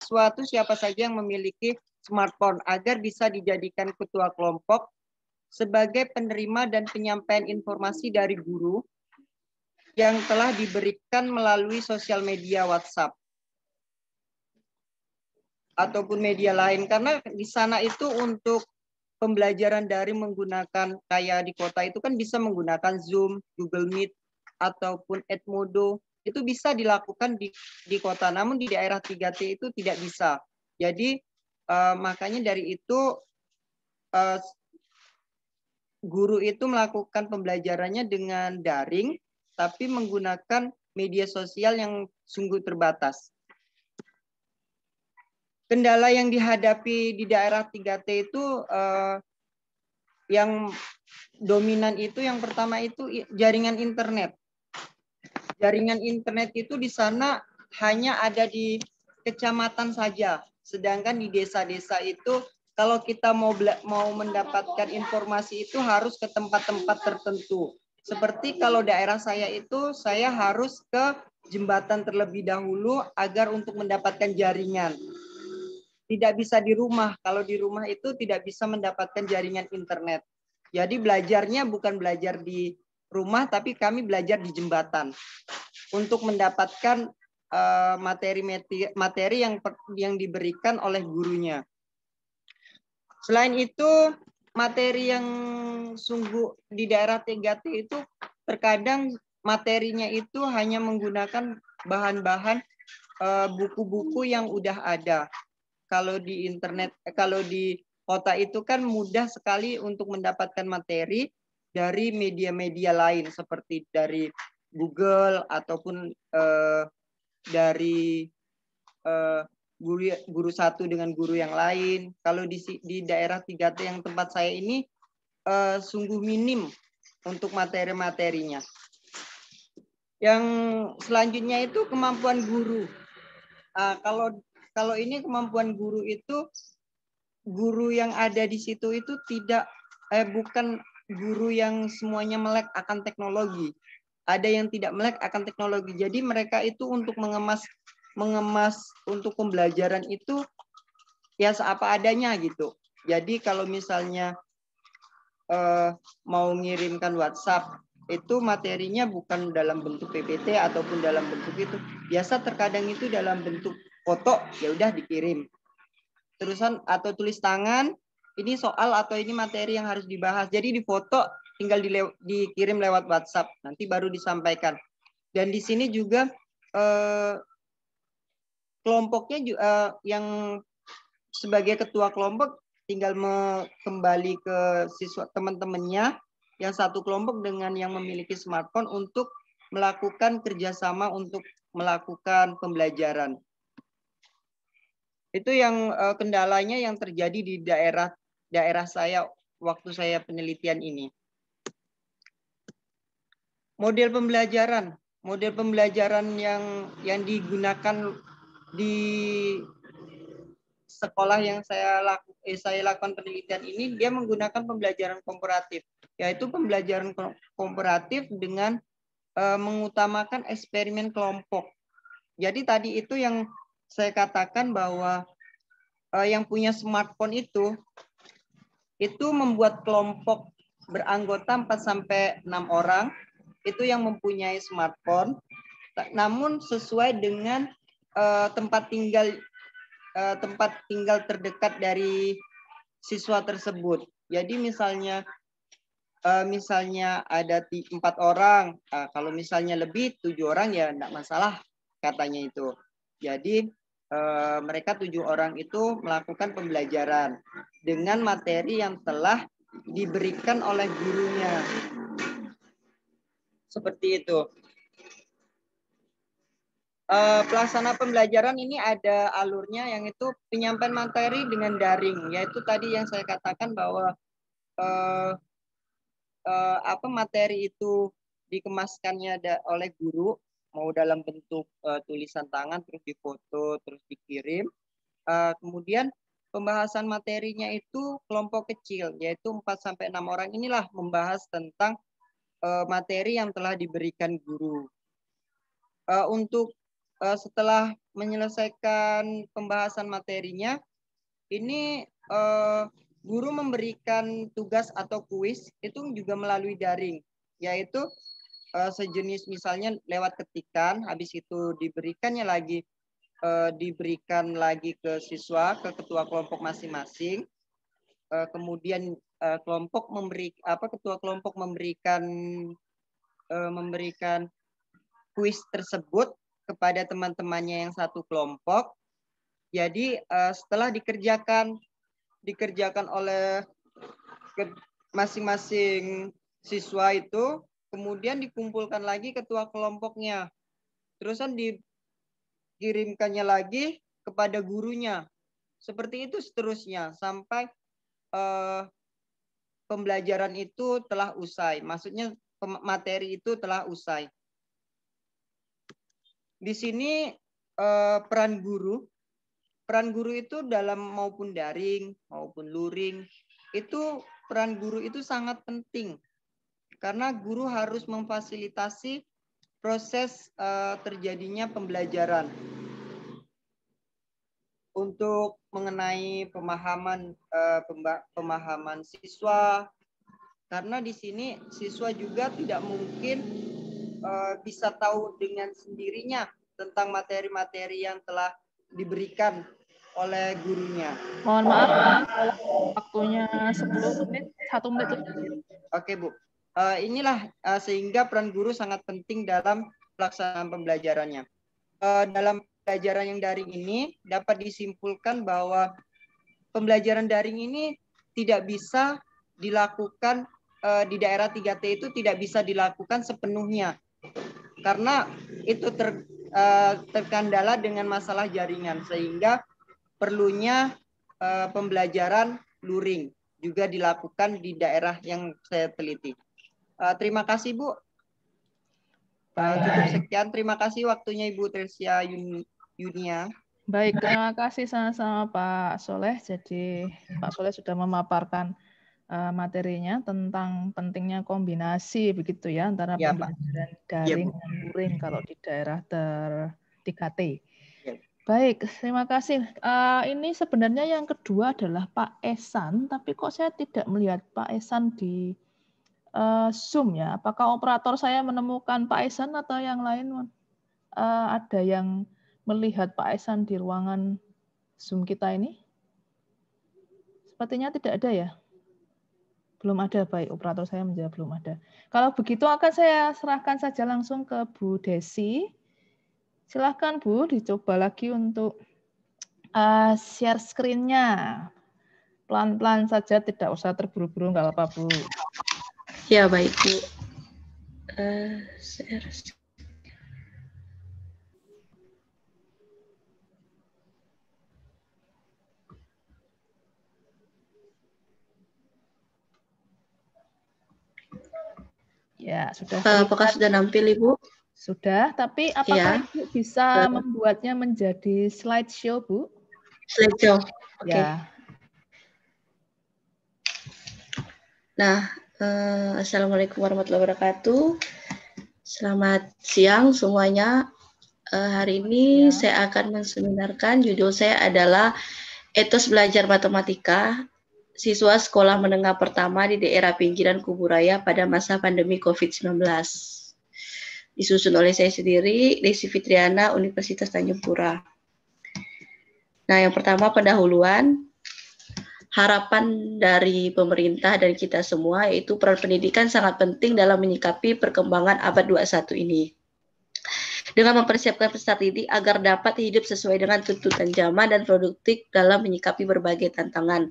siswa itu siapa saja yang memiliki smartphone agar bisa dijadikan ketua kelompok sebagai penerima dan penyampaian informasi dari guru yang telah diberikan melalui sosial media WhatsApp ataupun media lain, karena di sana itu untuk pembelajaran daring menggunakan kayak di kota itu kan bisa menggunakan Zoom, Google Meet ataupun Edmodo, itu bisa dilakukan di kota, namun di daerah 3T itu tidak bisa. Jadi makanya dari itu guru itu melakukan pembelajarannya dengan daring, tapi menggunakan media sosial yang sungguh terbatas. Kendala yang dihadapi di daerah 3T itu yang dominan itu yang pertama itu jaringan internet. Jaringan internet itu di sana hanya ada di kecamatan saja, sedangkan di desa-desa itu kalau kita mau mendapatkan informasi itu harus ke tempat-tempat tertentu. Seperti kalau daerah saya itu saya harus ke jembatan terlebih dahulu agar untuk mendapatkan jaringan. Tidak bisa di rumah. Kalau di rumah itu tidak bisa mendapatkan jaringan internet. Jadi belajarnya bukan belajar di rumah, tapi kami belajar di jembatan untuk mendapatkan materi yang diberikan oleh gurunya. Selain itu, materi yang sungguh di daerah 3T itu terkadang materinya itu hanya menggunakan bahan-bahan buku-buku yang udah ada. Kalau di internet, kalau di kota itu kan mudah sekali untuk mendapatkan materi dari media-media lain seperti dari Google ataupun dari guru satu dengan guru yang lain. Kalau di daerah 3T yang tempat saya ini sungguh minim untuk materi-materinya. Yang selanjutnya itu kemampuan guru. Kalau ini kemampuan guru itu guru yang ada di situ itu bukan guru yang semuanya melek akan teknologi. Ada yang tidak melek akan teknologi. Jadi mereka itu untuk mengemas untuk pembelajaran itu ya seapa adanya gitu. Jadi kalau misalnya mau ngirimkan WhatsApp itu materinya bukan dalam bentuk PPT ataupun dalam bentuk itu. Biasa terkadang itu dalam bentuk foto, ya udah dikirim. Terusan atau tulis tangan, ini soal atau ini materi yang harus dibahas. Jadi di foto tinggal dikirim lewat WhatsApp, nanti baru disampaikan. Dan di sini juga kelompoknya yang sebagai ketua kelompok tinggal kembali ke siswa teman-temannya yang satu kelompok dengan yang memiliki smartphone untuk melakukan kerjasama untuk melakukan pembelajaran. Itu yang kendalanya yang terjadi di daerah saya waktu saya penelitian ini. Model pembelajaran yang digunakan di sekolah yang saya lakukan penelitian ini, dia menggunakan pembelajaran komparatif, yaitu pembelajaran komparatif dengan mengutamakan eksperimen kelompok. Jadi tadi itu yang saya katakan bahwa yang punya smartphone itu membuat kelompok beranggota 4-6 orang itu yang mempunyai smartphone, namun sesuai dengan tempat tinggal terdekat dari siswa tersebut. Jadi misalnya ada 4 orang, kalau misalnya lebih 7 orang ya enggak masalah katanya itu. Jadi mereka 7 orang itu melakukan pembelajaran dengan materi yang telah diberikan oleh gurunya. Seperti itu. Pelaksana pembelajaran ini ada alurnya, yang itu penyampaian materi dengan daring, yaitu tadi yang saya katakan bahwa materi itu dikemaskannya oleh guru, mau dalam bentuk tulisan tangan, terus difoto, terus dikirim. Kemudian pembahasan materinya itu kelompok kecil, yaitu 4-6 orang inilah membahas tentang materi yang telah diberikan guru. Untuk setelah menyelesaikan pembahasan materinya, ini guru memberikan tugas atau kuis itu juga melalui daring, yaitu sejenis misalnya lewat ketikan, habis itu diberikan lagi ke siswa, ke ketua kelompok masing-masing. Kemudian ketua kelompok memberikan kuis tersebut kepada teman-temannya yang satu kelompok. Jadi setelah dikerjakan oleh masing-masing siswa itu, kemudian dikumpulkan lagi ketua kelompoknya. Terusan dikirimkannya lagi kepada gurunya. Seperti itu seterusnya sampai pembelajaran itu telah usai. Maksudnya materi itu telah usai. Di sini peran guru itu dalam maupun daring maupun luring, itu peran guru itu sangat penting karena guru harus memfasilitasi proses terjadinya pembelajaran untuk mengenai pemahaman siswa, karena di sini siswa juga tidak mungkin bisa tahu dengan sendirinya tentang materi-materi yang telah diberikan oleh gurunya. Mohon maaf, waktunya 10 menit, 1 menit. Oke, Bu. Inilah sehingga peran guru sangat penting dalam pelaksanaan pembelajarannya. Dalam pembelajaran yang daring ini dapat disimpulkan bahwa pembelajaran daring ini tidak bisa dilakukan di daerah 3T itu tidak bisa dilakukan sepenuhnya karena itu terkendala dengan masalah jaringan, sehingga perlunya pembelajaran luring juga dilakukan di daerah yang saya teliti. Terima kasih, Bu. Cukup sekian. Terima kasih waktunya Ibu Tresia Yunia. Baik, terima kasih sama-sama Pak Soleh. Jadi Pak Soleh sudah memaparkan materinya tentang pentingnya kombinasi begitu ya antara pembelajaran daring dan luring kalau di daerah 3T. Baik, terima kasih. Ini sebenarnya yang kedua adalah Pak Esan, tapi kok saya tidak melihat Pak Esan di Zoom ya. Apakah operator saya menemukan Pak Esan atau yang lain? Ada yang melihat Pak Esan di ruangan Zoom kita ini? Sepertinya tidak ada ya. Belum ada, baik. Operator saya menjawab belum ada. Kalau begitu akan saya serahkan saja langsung ke Bu Desi. Silahkan Bu, dicoba lagi untuk share screen-nya. Pelan-pelan saja, tidak usah terburu-buru, nggak apa-apa Bu. Ya, baik Bu. Share. Ya, sudah. Apakah sudah nampil, Ibu? Sudah, tapi apakah Ibu bisa membuatnya menjadi slideshow, Bu? Slideshow, oke. Ya. Nah, Assalamualaikum warahmatullahi wabarakatuh. Selamat siang semuanya. Hari ini saya akan menseminarkan, judul saya adalah Etos Belajar Matematika Siswa Sekolah Menengah Pertama di Daerah Pinggiran Kuburaya pada masa pandemi COVID-19. Disusun oleh saya sendiri, Desi Fitriana, Universitas Tanjung Pura. Nah, yang pertama pendahuluan. Harapan dari pemerintah dan kita semua yaitu peran pendidikan sangat penting dalam menyikapi perkembangan abad 21 ini. Dengan mempersiapkan peserta didik agar dapat hidup sesuai dengan tuntutan zaman dan produktif dalam menyikapi berbagai tantangan,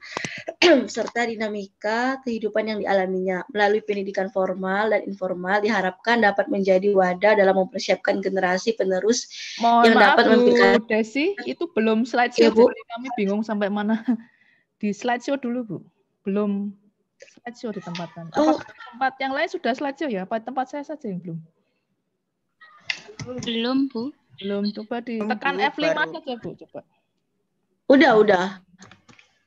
serta dinamika kehidupan yang dialaminya. Melalui pendidikan formal dan informal diharapkan dapat menjadi wadah dalam mempersiapkan generasi penerus yang dapat memberikan. Bu Desi, itu belum slideshow, jadi kami bingung sampai mana. Di slideshow dulu, Bu. Belum slideshow ditempatkan. Apakah tempat yang lain sudah slideshow ya? Apa tempat saya saja yang belum? Belum, Bu. Belum. Coba ditekan F5 saja, Bu. Coba. Udah.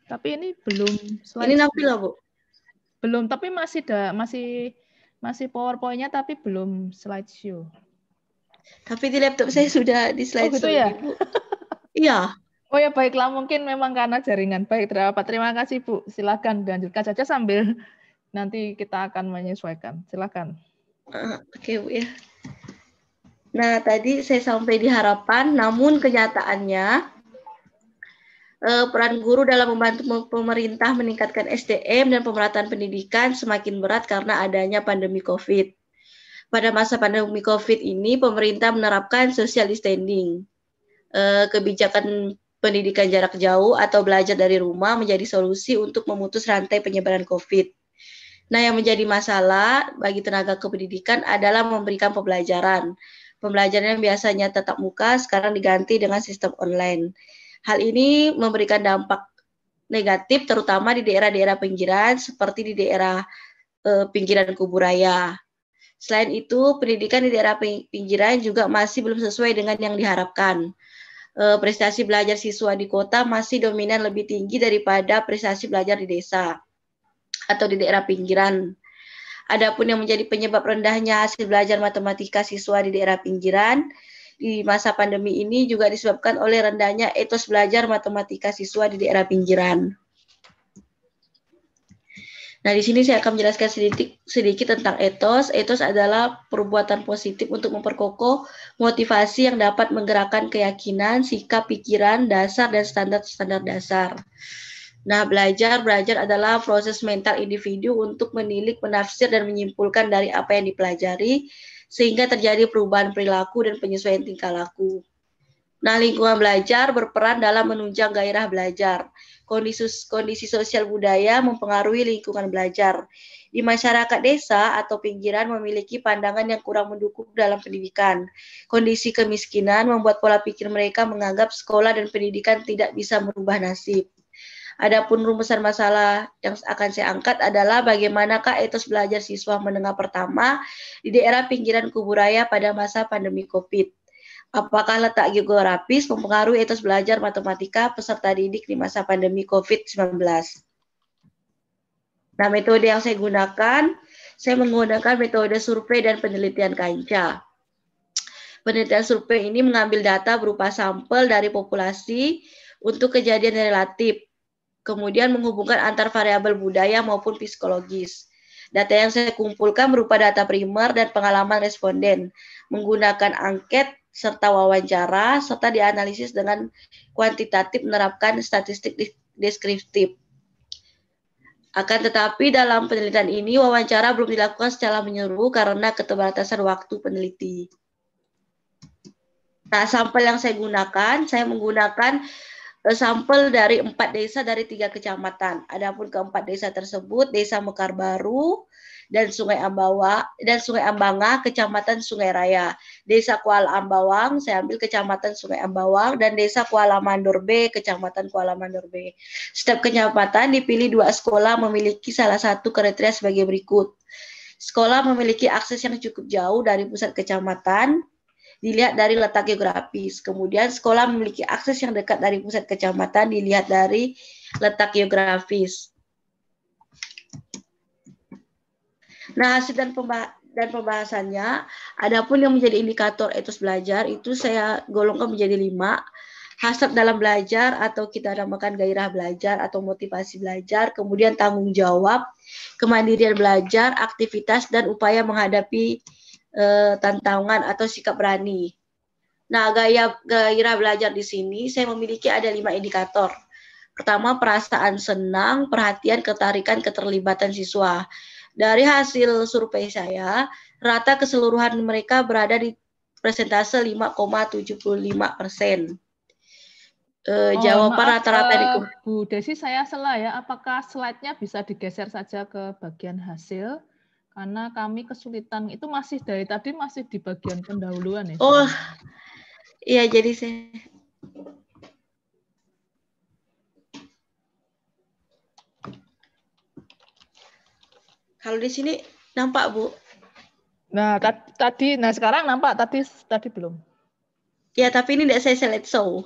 Tapi ini belum slideshow. Ini nampil lah, Bu. Belum, tapi masih PowerPoint-nya tapi belum slideshow. Tapi di laptop saya sudah di slideshow. Oh, gitu ya? Bu. Iya. Oh ya, baiklah, mungkin memang karena jaringan. Baik, terima kasih Bu. Silakan dilanjutkan saja sambil nanti kita akan menyesuaikan. Silakan. Oke Bu ya. Nah, tadi saya sampai di harapan, namun kenyataannya peran guru dalam membantu pemerintah meningkatkan SDM dan pemerataan pendidikan semakin berat karena adanya pandemi COVID. Pada masa pandemi COVID ini, pemerintah menerapkan social distancing. Kebijakan pendidikan jarak jauh atau belajar dari rumah menjadi solusi untuk memutus rantai penyebaran COVID. Nah, yang menjadi masalah bagi tenaga kependidikan adalah memberikan pembelajaran. Pembelajaran yang biasanya tatap muka sekarang diganti dengan sistem online. Hal ini memberikan dampak negatif terutama di daerah-daerah pinggiran seperti di daerah pinggiran kuburaya. Selain itu, pendidikan di daerah pinggiran juga masih belum sesuai dengan yang diharapkan. Prestasi belajar siswa di kota masih dominan lebih tinggi daripada prestasi belajar di desa atau di daerah pinggiran. Adapun yang menjadi penyebab rendahnya hasil belajar matematika siswa di daerah pinggiran di masa pandemi ini juga disebabkan oleh rendahnya etos belajar matematika siswa di daerah pinggiran. Nah, di sini saya akan menjelaskan sedikit tentang etos. Etos adalah perbuatan positif untuk memperkokoh motivasi yang dapat menggerakkan keyakinan, sikap, pikiran, dasar, dan standar-standar dasar. Nah, belajar adalah proses mental individu untuk menilik, menafsir, dan menyimpulkan dari apa yang dipelajari, sehingga terjadi perubahan perilaku dan penyesuaian tingkah laku. Nah, lingkungan belajar berperan dalam menunjang gairah belajar. Kondisi sosial budaya mempengaruhi lingkungan belajar. Di masyarakat desa atau pinggiran memiliki pandangan yang kurang mendukung dalam pendidikan. Kondisi kemiskinan membuat pola pikir mereka menganggap sekolah dan pendidikan tidak bisa merubah nasib. Adapun rumusan masalah yang akan saya angkat adalah bagaimanakah etos belajar siswa menengah pertama di daerah pinggiran kuburaya pada masa pandemi COVID. Apakah letak geografis mempengaruhi etos belajar matematika peserta didik di masa pandemi COVID-19? Nah, metode yang saya menggunakan metode survei dan penelitian Kanca. Penelitian survei ini mengambil data berupa sampel dari populasi untuk kejadian relatif, kemudian menghubungkan antar variabel budaya maupun psikologis. Data yang saya kumpulkan berupa data primer dan pengalaman responden, menggunakan angket serta wawancara, serta dianalisis dengan kuantitatif menerapkan statistik deskriptif. Akan tetapi dalam penelitian ini, wawancara belum dilakukan secara menyeluruh karena keterbatasan waktu peneliti. Nah, sampel yang saya menggunakan sampel dari 4 desa dari 3 kecamatan. Adapun keempat desa tersebut, Desa Mekar Baru dan Sungai Ambanga, Kecamatan Sungai Raya. Desa Kuala Ambawang, saya ambil Kecamatan Sungai Ambawang, dan Desa Kuala Mandor B, Kecamatan Kuala Mandor B. Setiap kecamatan dipilih 2 sekolah memiliki salah satu kriteria sebagai berikut. Sekolah memiliki akses yang cukup jauh dari pusat kecamatan, dilihat dari letak geografis. Kemudian sekolah memiliki akses yang dekat dari pusat kecamatan, dilihat dari letak geografis. Nah, hasil dan pembahasannya, adapun yang menjadi indikator etos belajar itu saya golongkan menjadi 5. Hasrat dalam belajar atau kita namakan gairah belajar atau motivasi belajar, kemudian tanggung jawab, kemandirian belajar, aktivitas, dan upaya menghadapi tantangan atau sikap berani. Nah, gairah belajar di sini saya memiliki ada 5 indikator. Pertama, perasaan senang, perhatian, ketarikan, keterlibatan siswa. Dari hasil survei saya, rata keseluruhan mereka berada di persentase 5,75%. Jawaban rata-rata di Bu Desi, saya salah ya. Apakah slide-nya bisa digeser saja ke bagian hasil? Karena kami kesulitan, itu masih dari tadi masih di bagian pendahuluan ya. Oh, iya, jadi saya... Kalau di sini nampak, Bu? Nah, sekarang nampak, tadi belum. Ya, tapi ini tidak saya slideshow.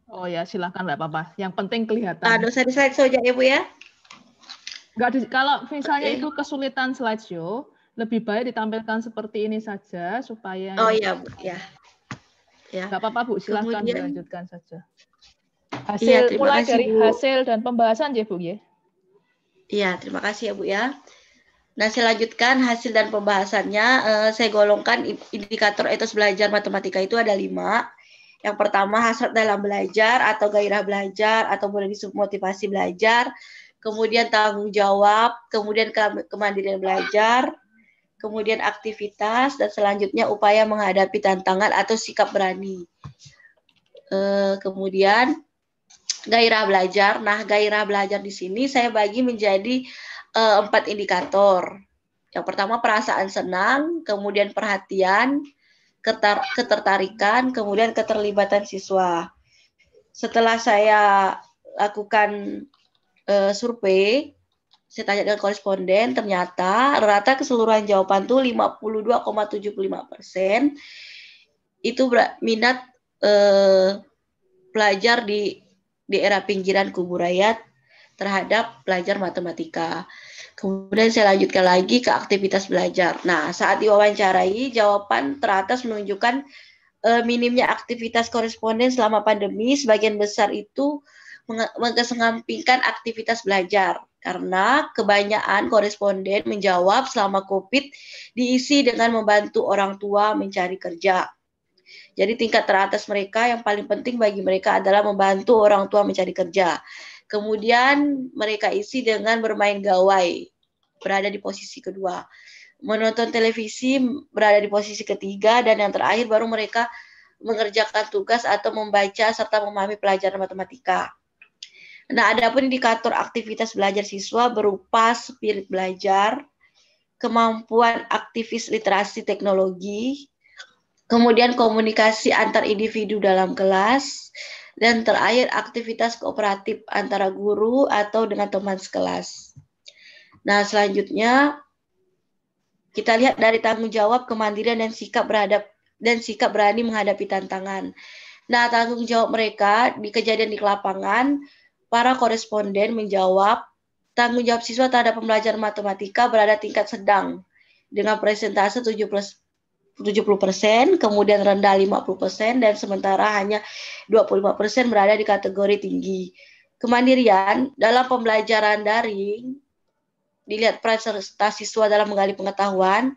Oh ya, silakan, nggak apa-apa. Yang penting kelihatan. Saya di slideshow aja ya, Bu ya? Kalau misalnya itu kesulitan slideshow, lebih baik ditampilkan seperti ini saja supaya... Oh iya, Bu. Ya. Nggak apa-apa, Bu. Silakan dilanjutkan saja. Hasil mulai kasih, dari Bu. Hasil dan pembahasan ya Bu ya. Iya, terima kasih ya Bu ya. Nah, saya lanjutkan hasil dan pembahasannya. Saya golongkan indikator etos belajar matematika itu ada 5. Yang pertama, hasrat dalam belajar atau gairah belajar atau boleh disebut motivasi belajar. Kemudian tanggung jawab, kemudian kemandirian belajar, kemudian aktivitas, dan selanjutnya upaya menghadapi tantangan atau sikap berani. Kemudian gairah belajar. Nah, gairah belajar di sini saya bagi menjadi 4 indikator. Yang pertama perasaan senang, kemudian perhatian, ketertarikan, kemudian keterlibatan siswa. Setelah saya lakukan survei, saya tanya dengan koresponden, ternyata rata keseluruhan jawaban tuh 52,75% itu minat pelajar di daerah pinggiran Kubu Rakyat terhadap belajar matematika. Kemudian saya lanjutkan lagi ke aktivitas belajar. Nah, saat diwawancarai, jawaban teratas menunjukkan minimnya aktivitas koresponden selama pandemi. Sebagian besar itu mengesampingkan aktivitas belajar. Karena kebanyakan koresponden menjawab selama COVID diisi dengan membantu orang tua mencari kerja. Jadi tingkat teratas mereka yang paling penting bagi mereka adalah membantu orang tua mencari kerja. Kemudian mereka isi dengan bermain gawai, berada di posisi kedua. Menonton televisi berada di posisi ketiga, dan yang terakhir baru mereka mengerjakan tugas atau membaca serta memahami pelajaran matematika. Nah, adapun indikator aktivitas belajar siswa berupa spirit belajar, kemampuan aktivis literasi teknologi, kemudian komunikasi antar individu dalam kelas, dan terakhir aktivitas kooperatif antara guru atau dengan teman sekelas. Nah, selanjutnya kita lihat dari tanggung jawab, kemandirian, dan sikap berani menghadapi tantangan. Nah, tanggung jawab mereka di kejadian di lapangan, para koresponden menjawab tanggung jawab siswa terhadap pembelajaran matematika berada tingkat sedang dengan persentase 70%, kemudian rendah 50%, dan sementara hanya 25% berada di kategori tinggi. Kemandirian dalam pembelajaran daring dilihat peran serta siswa dalam menggali pengetahuan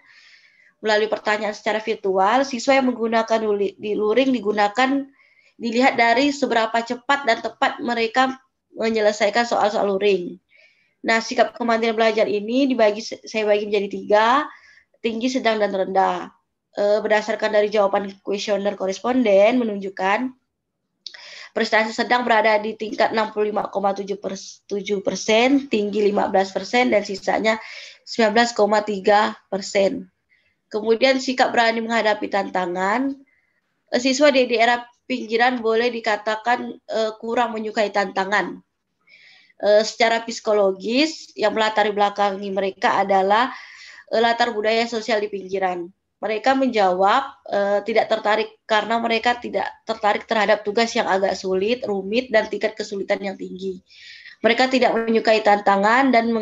melalui pertanyaan secara virtual. Siswa yang menggunakan luring dilihat dari seberapa cepat dan tepat mereka menyelesaikan soal-soal luring. Nah, sikap kemandirian belajar ini saya bagi menjadi 3, tinggi, sedang, dan rendah. Berdasarkan dari jawaban kuesioner koresponden menunjukkan prestasi sedang berada di tingkat 65,7%, tinggi 15%, dan sisanya 19,3%. Kemudian sikap berani menghadapi tantangan. Siswa di daerah pinggiran boleh dikatakan kurang menyukai tantangan. Secara psikologis, yang melatari belakangi mereka adalah latar budaya sosial di pinggiran. Mereka menjawab tidak tertarik karena mereka tidak tertarik terhadap tugas yang agak sulit, rumit, dan tingkat kesulitan yang tinggi. Mereka tidak menyukai tantangan dan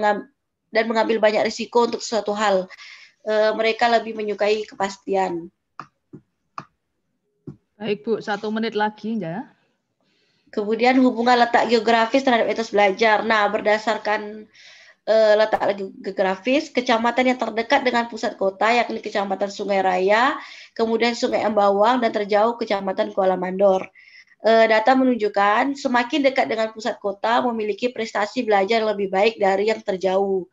mengambil banyak risiko untuk suatu hal. Mereka lebih menyukai kepastian. Baik Bu, 1 menit lagi ya. Kemudian hubungan letak geografis terhadap etos belajar. Nah, berdasarkan letak geografis, kecamatan yang terdekat dengan pusat kota yakni Kecamatan Sungai Raya, kemudian Sungai Embawang, dan terjauh Kecamatan Kuala Mandor. Data menunjukkan semakin dekat dengan pusat kota memiliki prestasi belajar lebih baik dari yang terjauh.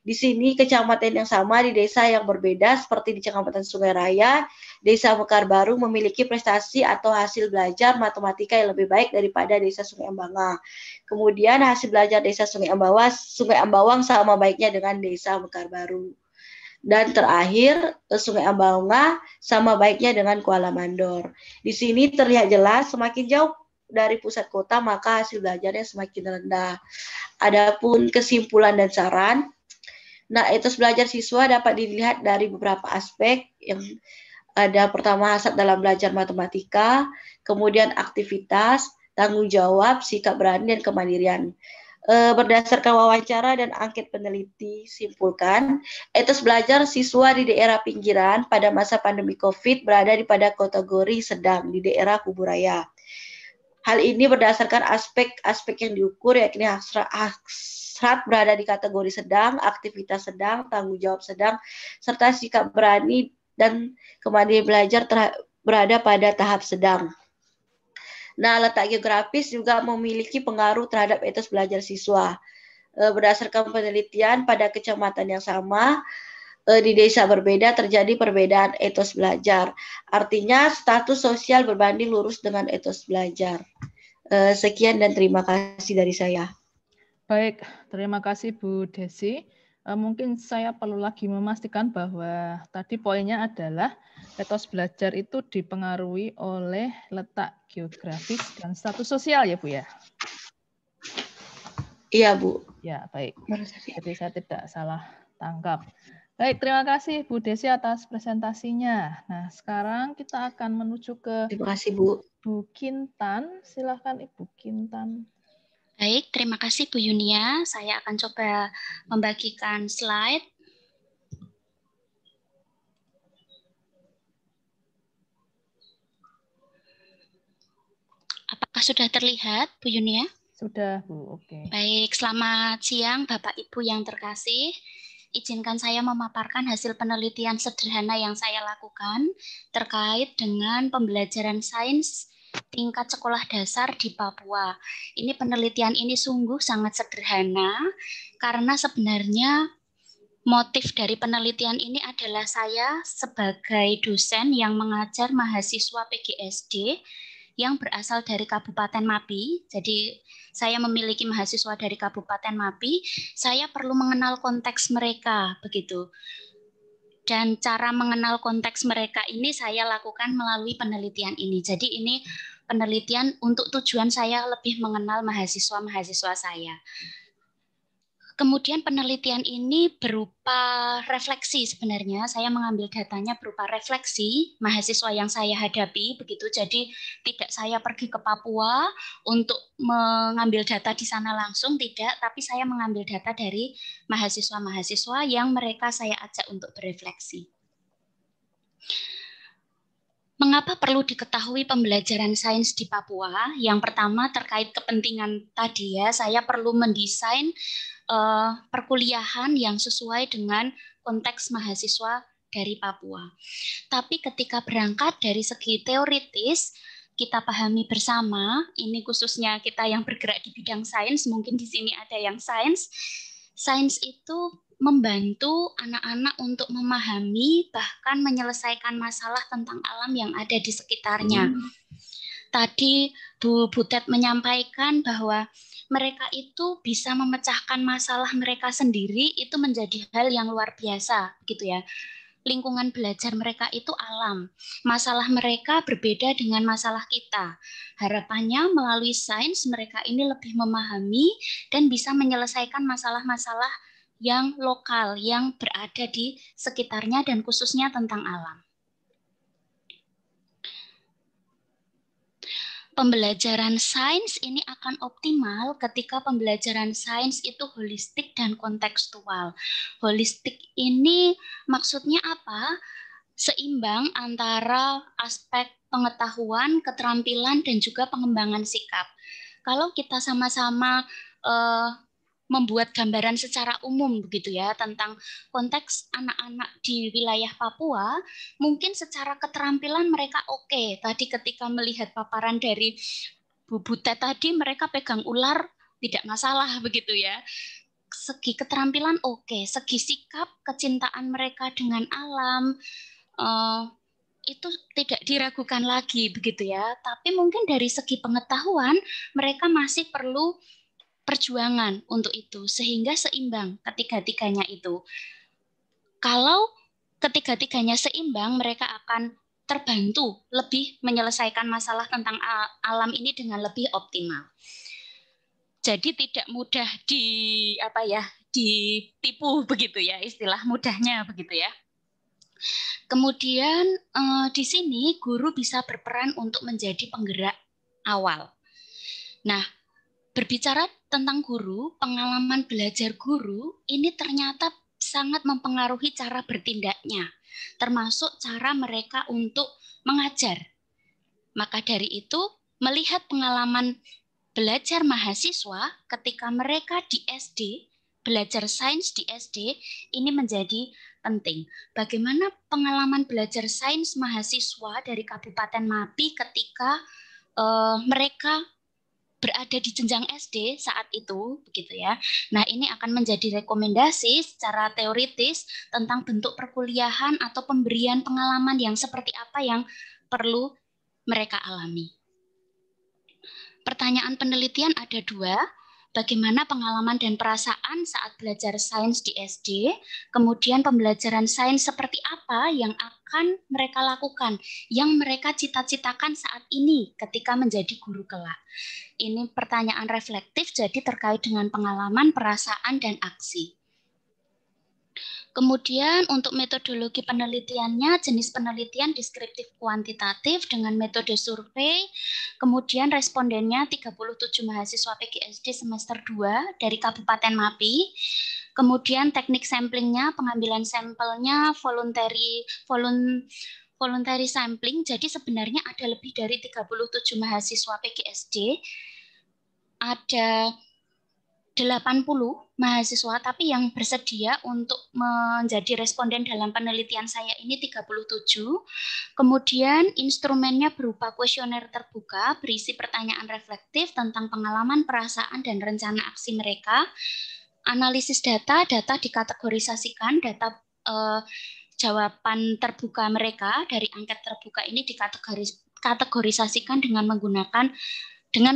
Di sini kecamatan yang sama di desa yang berbeda seperti di Kecamatan Sungai Raya, Desa Mekar Baru memiliki prestasi atau hasil belajar matematika yang lebih baik daripada Desa Sungai Embanga. Kemudian hasil belajar Desa Sungai Embawang sama baiknya dengan Desa Mekar Baru. Dan terakhir, Sungai Embanga sama baiknya dengan Kuala Mandor. Di sini terlihat jelas semakin jauh dari pusat kota maka hasil belajarnya semakin rendah. Adapun kesimpulan dan saran, nah, etos belajar siswa dapat dilihat dari beberapa aspek. Yang ada pertama hasrat dalam belajar matematika, kemudian aktivitas, tanggung jawab, sikap berani, dan kemandirian. Berdasarkan wawancara dan angket peneliti, simpulkan etos belajar siswa di daerah pinggiran pada masa pandemi COVID berada pada kategori sedang di daerah Kubu Raya. Hal ini berdasarkan aspek-aspek yang diukur, yakni hasrat berada di kategori sedang, aktivitas sedang, tanggung jawab sedang, serta sikap berani dan kemandirian belajar berada pada tahap sedang. Nah, letak geografis juga memiliki pengaruh terhadap etos belajar siswa. Berdasarkan penelitian, pada kecamatan yang sama, di desa berbeda terjadi perbedaan etos belajar. Artinya status sosial berbanding lurus dengan etos belajar. Sekian dan terima kasih dari saya. Baik, terima kasih Bu Desi. Mungkin saya perlu lagi memastikan bahwa tadi poinnya adalah etos belajar itu dipengaruhi oleh letak geografis dan status sosial ya Bu ya? Iya Bu. Ya, baik. Jadi saya tidak salah tangkap. Baik, terima kasih Bu Desi atas presentasinya. Nah, sekarang kita akan menuju ke terima kasih Bu. Bu Kintan. Silakan Ibu Kintan. Baik, terima kasih Bu Yunia. Saya akan coba membagikan slide. Apakah sudah terlihat Bu Yunia? Sudah Bu, oke. Baik, selamat siang Bapak Ibu yang terkasih. Izinkan saya memaparkan hasil penelitian sederhana yang saya lakukan terkait dengan pembelajaran sains tingkat sekolah dasar di Papua. Ini penelitian ini sungguh sangat sederhana karena sebenarnya motif dari penelitian ini adalah saya sebagai dosen yang mengajar mahasiswa PGSD yang berasal dari Kabupaten Mapi. Jadi saya memiliki mahasiswa dari Kabupaten Mapi, saya perlu mengenal konteks mereka, begitu. Dan cara mengenal konteks mereka ini saya lakukan melalui penelitian ini. Jadi ini penelitian untuk tujuan saya lebih mengenal mahasiswa-mahasiswa saya. Kemudian penelitian ini berupa refleksi sebenarnya. Saya mengambil datanya berupa refleksi mahasiswa yang saya hadapi, begitu. Jadi tidak saya pergi ke Papua untuk mengambil data di sana langsung, tidak. Tapi saya mengambil data dari mahasiswa-mahasiswa yang mereka saya ajak untuk berefleksi. Mengapa perlu diketahui pembelajaran sains di Papua? Yang pertama terkait kepentingan tadi ya, saya perlu mendesain perkuliahan yang sesuai dengan konteks mahasiswa dari Papua. Tapi ketika berangkat dari segi teoritis, kita pahami bersama, ini khususnya kita yang bergerak di bidang sains, mungkin di sini ada yang sains. Sains itu membantu anak-anak untuk memahami bahkan menyelesaikan masalah tentang alam yang ada di sekitarnya. Tadi Bu Butet menyampaikan bahwa mereka itu bisa memecahkan masalah mereka sendiri, itu menjadi hal yang luar biasa, gitu ya. Lingkungan belajar mereka itu alam. Masalah mereka berbeda dengan masalah kita. Harapannya melalui sains mereka ini lebih memahami dan bisa menyelesaikan masalah-masalah yang lokal, yang berada di sekitarnya dan khususnya tentang alam. Pembelajaran sains ini akan optimal ketika pembelajaran sains itu holistik dan kontekstual. Holistik ini maksudnya apa? Seimbang antara aspek pengetahuan, keterampilan, dan juga pengembangan sikap. Kalau kita sama-sama membuat gambaran secara umum begitu ya tentang konteks anak-anak di wilayah Papua, mungkin secara keterampilan mereka oke. Tadi ketika melihat paparan dari Bu Butet tadi, mereka pegang ular tidak masalah begitu ya. Segi keterampilan oke, segi sikap, kecintaan mereka dengan alam itu tidak diragukan lagi begitu ya. Tapi mungkin dari segi pengetahuan mereka masih perlu perjuangan untuk itu, sehingga seimbang ketiga-tiganya itu. Kalau ketiga-tiganya seimbang, mereka akan terbantu lebih menyelesaikan masalah tentang alam ini dengan lebih optimal. Jadi tidak mudah ditipu begitu ya, istilah mudahnya begitu ya. Kemudian di sini guru bisa berperan untuk menjadi penggerak awal. Nah, berbicara tentang guru, pengalaman belajar guru ini ternyata sangat mempengaruhi cara bertindaknya, termasuk cara mereka untuk mengajar. Maka dari itu, melihat pengalaman belajar mahasiswa ketika mereka di SD, belajar sains di SD, ini menjadi penting. Bagaimana pengalaman belajar sains mahasiswa dari Kabupaten Mapi ketika mereka berada di jenjang SD saat itu, begitu ya. Nah, ini akan menjadi rekomendasi secara teoritis tentang bentuk perkuliahan atau pemberian pengalaman yang seperti apa yang perlu mereka alami. Pertanyaan penelitian ada 2. Bagaimana pengalaman dan perasaan saat belajar sains di SD, kemudian pembelajaran sains seperti apa yang akan mereka lakukan, yang mereka cita-citakan saat ini ketika menjadi guru kelak. Ini pertanyaan reflektif, jadi terkait dengan pengalaman, perasaan, dan aksi. Kemudian untuk metodologi penelitiannya, jenis penelitian deskriptif kuantitatif dengan metode survei, kemudian respondennya 37 mahasiswa PGSD semester 2 dari Kabupaten Mapi, kemudian teknik samplingnya, pengambilan sampelnya voluntary sampling, jadi sebenarnya ada lebih dari 37 mahasiswa PGSD, ada 80 mahasiswa, tapi yang bersedia untuk menjadi responden dalam penelitian saya ini 37. Kemudian instrumennya berupa kuesioner terbuka, berisi pertanyaan reflektif tentang pengalaman, perasaan, dan rencana aksi mereka. Analisis data dikategorisasikan, data jawaban terbuka mereka dari angket terbuka ini dikategorisasikan dengan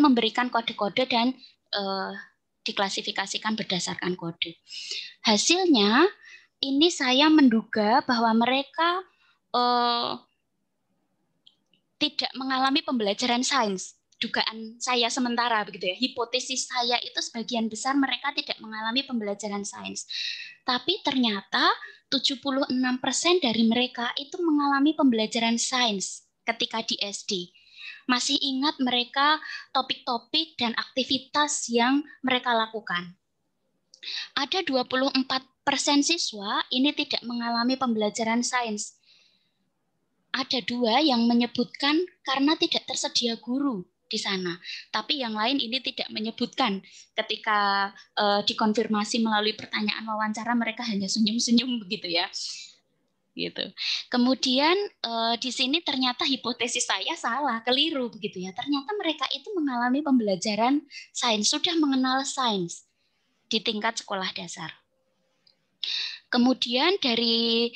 memberikan kode-kode dan diklasifikasikan berdasarkan kode. Hasilnya, ini saya menduga bahwa mereka tidak mengalami pembelajaran sains. Dugaan saya sementara begitu ya. Hipotesis saya itu sebagian besar mereka tidak mengalami pembelajaran sains. Tapi ternyata 76% dari mereka itu mengalami pembelajaran sains ketika di SD. Masih ingat mereka topik-topik dan aktivitas yang mereka lakukan. Ada 24% siswa ini tidak mengalami pembelajaran sains. Ada 2 yang menyebutkan karena tidak tersedia guru di sana. Tapi yang lain ini tidak menyebutkan. Ketika dikonfirmasi melalui pertanyaan wawancara, mereka hanya senyum-senyum begitu ya. Gitu. Kemudian di sini ternyata hipotesis saya salah, keliru begitu ya. Ternyata mereka itu mengalami pembelajaran sains, sudah mengenal sains di tingkat sekolah dasar. Kemudian dari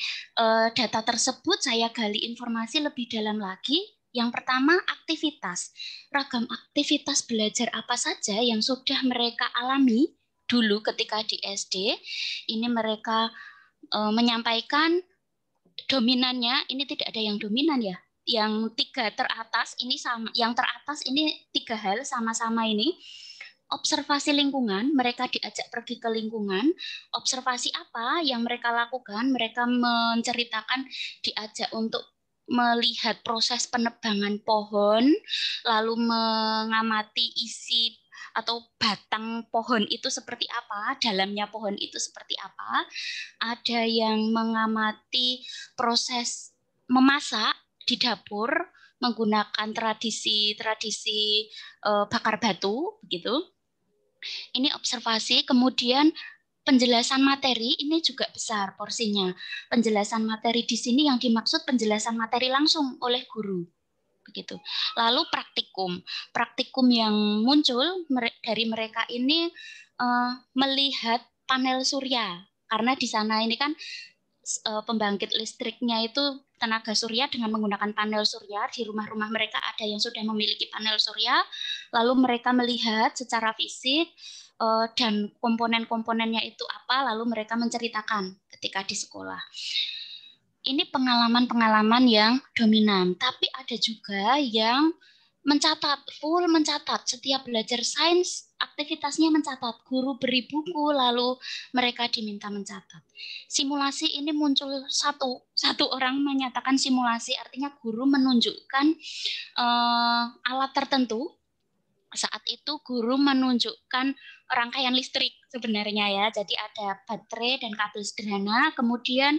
data tersebut saya gali informasi lebih dalam lagi. Yang pertama aktivitas. Ragam aktivitas belajar apa saja yang sudah mereka alami dulu ketika di SD. Ini mereka menyampaikan dominannya, ini tidak ada yang dominan ya. Yang 3 teratas ini sama, yang teratas ini 3 hal sama-sama ini. Observasi lingkungan, mereka diajak pergi ke lingkungan. Observasi apa yang mereka lakukan? Mereka menceritakan diajak untuk melihat proses penebangan pohon, lalu mengamati isi atau batang pohon itu seperti apa, dalamnya pohon itu seperti apa. Ada yang mengamati proses memasak di dapur menggunakan tradisi bakar batu begitu. Ini observasi. Kemudian penjelasan materi ini juga besar porsinya. Penjelasan materi di sini yang dimaksud penjelasan materi langsung oleh guru. Begitu. Lalu praktikum. Praktikum yang muncul dari mereka ini melihat panel surya. Karena di sana ini kan pembangkit listriknya itu tenaga surya dengan menggunakan panel surya. Di rumah-rumah mereka ada yang sudah memiliki panel surya. Lalu mereka melihat secara fisik dan komponen-komponennya itu apa, lalu mereka menceritakan ketika di sekolah. Ini pengalaman-pengalaman yang dominan, tapi ada juga yang full mencatat. Setiap belajar sains, aktivitasnya mencatat. Guru beri buku, lalu mereka diminta mencatat. Simulasi ini muncul satu orang menyatakan simulasi, artinya guru menunjukkan alat tertentu. Saat itu guru menunjukkan rangkaian listrik sebenarnya ya. Jadi ada baterai dan kabel sederhana, kemudian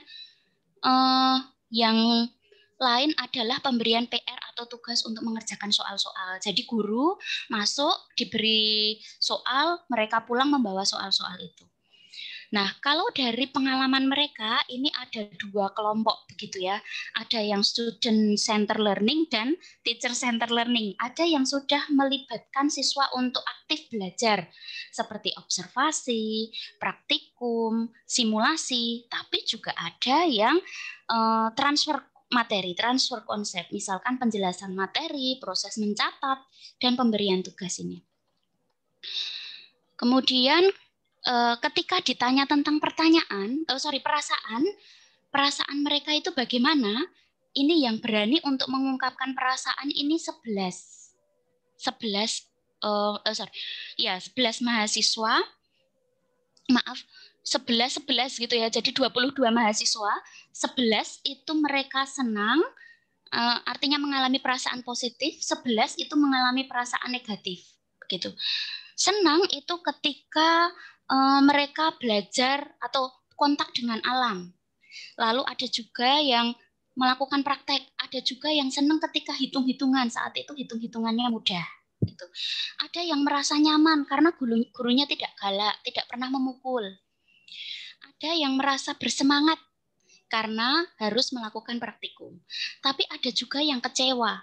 yang lain adalah pemberian PR atau tugas untuk mengerjakan soal-soal. Jadi guru masuk, diberi soal, mereka pulang membawa soal-soal itu. Nah, kalau dari pengalaman mereka, ini ada 2 kelompok begitu ya. Ada yang student center learning dan teacher center learning. Ada yang sudah melibatkan siswa untuk aktif belajar, seperti observasi, praktikum, simulasi, tapi juga ada yang transfer materi, transfer konsep, misalkan penjelasan materi, proses mencatat, dan pemberian tugas ini. Kemudian ketika ditanya tentang perasaan mereka itu bagaimana, ini yang berani untuk mengungkapkan perasaan ini 11 mahasiswa, maaf, 11 gitu ya, jadi 22 mahasiswa, 11 itu mereka senang, artinya mengalami perasaan positif, 11 itu mengalami perasaan negatif, begitu. Senang itu ketika mereka belajar atau kontak dengan alam. Lalu ada juga yang melakukan praktek, ada juga yang senang ketika hitung-hitungan, saat itu hitung-hitungannya mudah. Gitu. Ada yang merasa nyaman karena gurunya tidak galak, tidak pernah memukul. Ada yang merasa bersemangat karena harus melakukan praktikum. Tapi ada juga yang kecewa.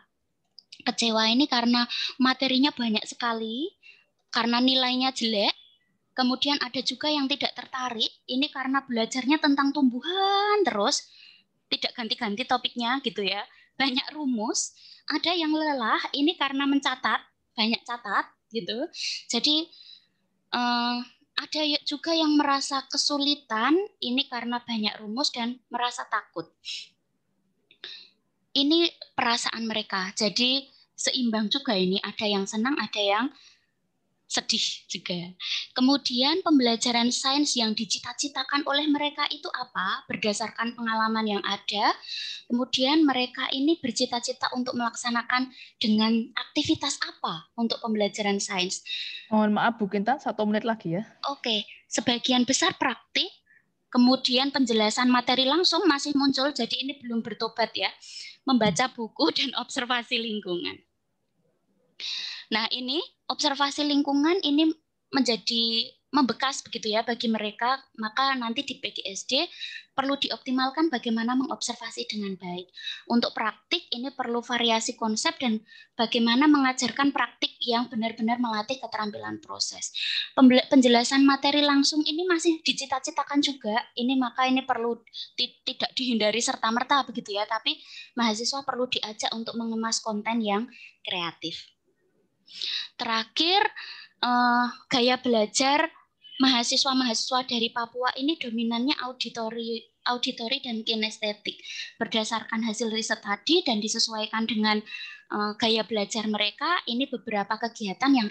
Kecewa ini karena materinya banyak sekali, karena nilainya jelek. Kemudian ada juga yang tidak tertarik, ini karena belajarnya tentang tumbuhan terus, tidak ganti-ganti topiknya gitu ya, banyak rumus. Ada yang lelah, ini karena mencatat, banyak catat gitu. Jadi ada juga yang merasa kesulitan, ini karena banyak rumus dan merasa takut. Ini perasaan mereka, jadi seimbang juga ini, ada yang senang, ada yang sedih juga. Kemudian pembelajaran sains yang dicita-citakan oleh mereka itu apa? Berdasarkan pengalaman yang ada. Kemudian mereka ini bercita-cita untuk melaksanakan dengan aktivitas apa untuk pembelajaran sains? Mohon maaf Bu Kintan, 1 menit lagi ya. Oke, sebagian besar praktik, kemudian penjelasan materi langsung masih muncul, jadi ini belum bertobat ya. Membaca buku dan observasi lingkungan. Nah, ini observasi lingkungan ini menjadi membekas begitu ya bagi mereka, maka nanti di PGSD perlu dioptimalkan bagaimana mengobservasi dengan baik. Untuk praktik ini perlu variasi konsep dan bagaimana mengajarkan praktik yang benar-benar melatih keterampilan proses. Penjelasan materi langsung ini masih dicita-citakan juga, ini maka ini perlu tidak dihindari serta-merta begitu ya, tapi mahasiswa perlu diajak untuk mengemas konten yang kreatif. Terakhir, gaya belajar mahasiswa-mahasiswa dari Papua ini dominannya auditori dan kinestetik. Berdasarkan hasil riset tadi dan disesuaikan dengan gaya belajar mereka, ini beberapa kegiatan yang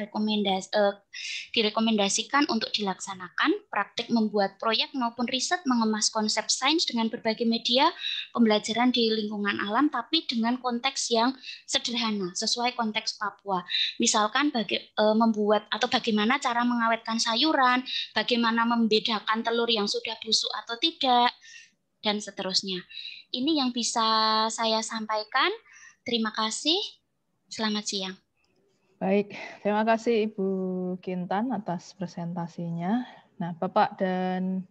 direkomendasikan untuk dilaksanakan, praktik membuat proyek maupun riset mengemas konsep sains dengan berbagai media pembelajaran di lingkungan alam, tapi dengan konteks yang sederhana, sesuai konteks Papua. Misalkan membuat atau bagaimana cara mengawetkan sayuran, bagaimana membedakan telur yang sudah busuk atau tidak, dan seterusnya. Ini yang bisa saya sampaikan. Terima kasih. Selamat siang. Baik, terima kasih Ibu Kintan atas presentasinya. Nah, Bapak dan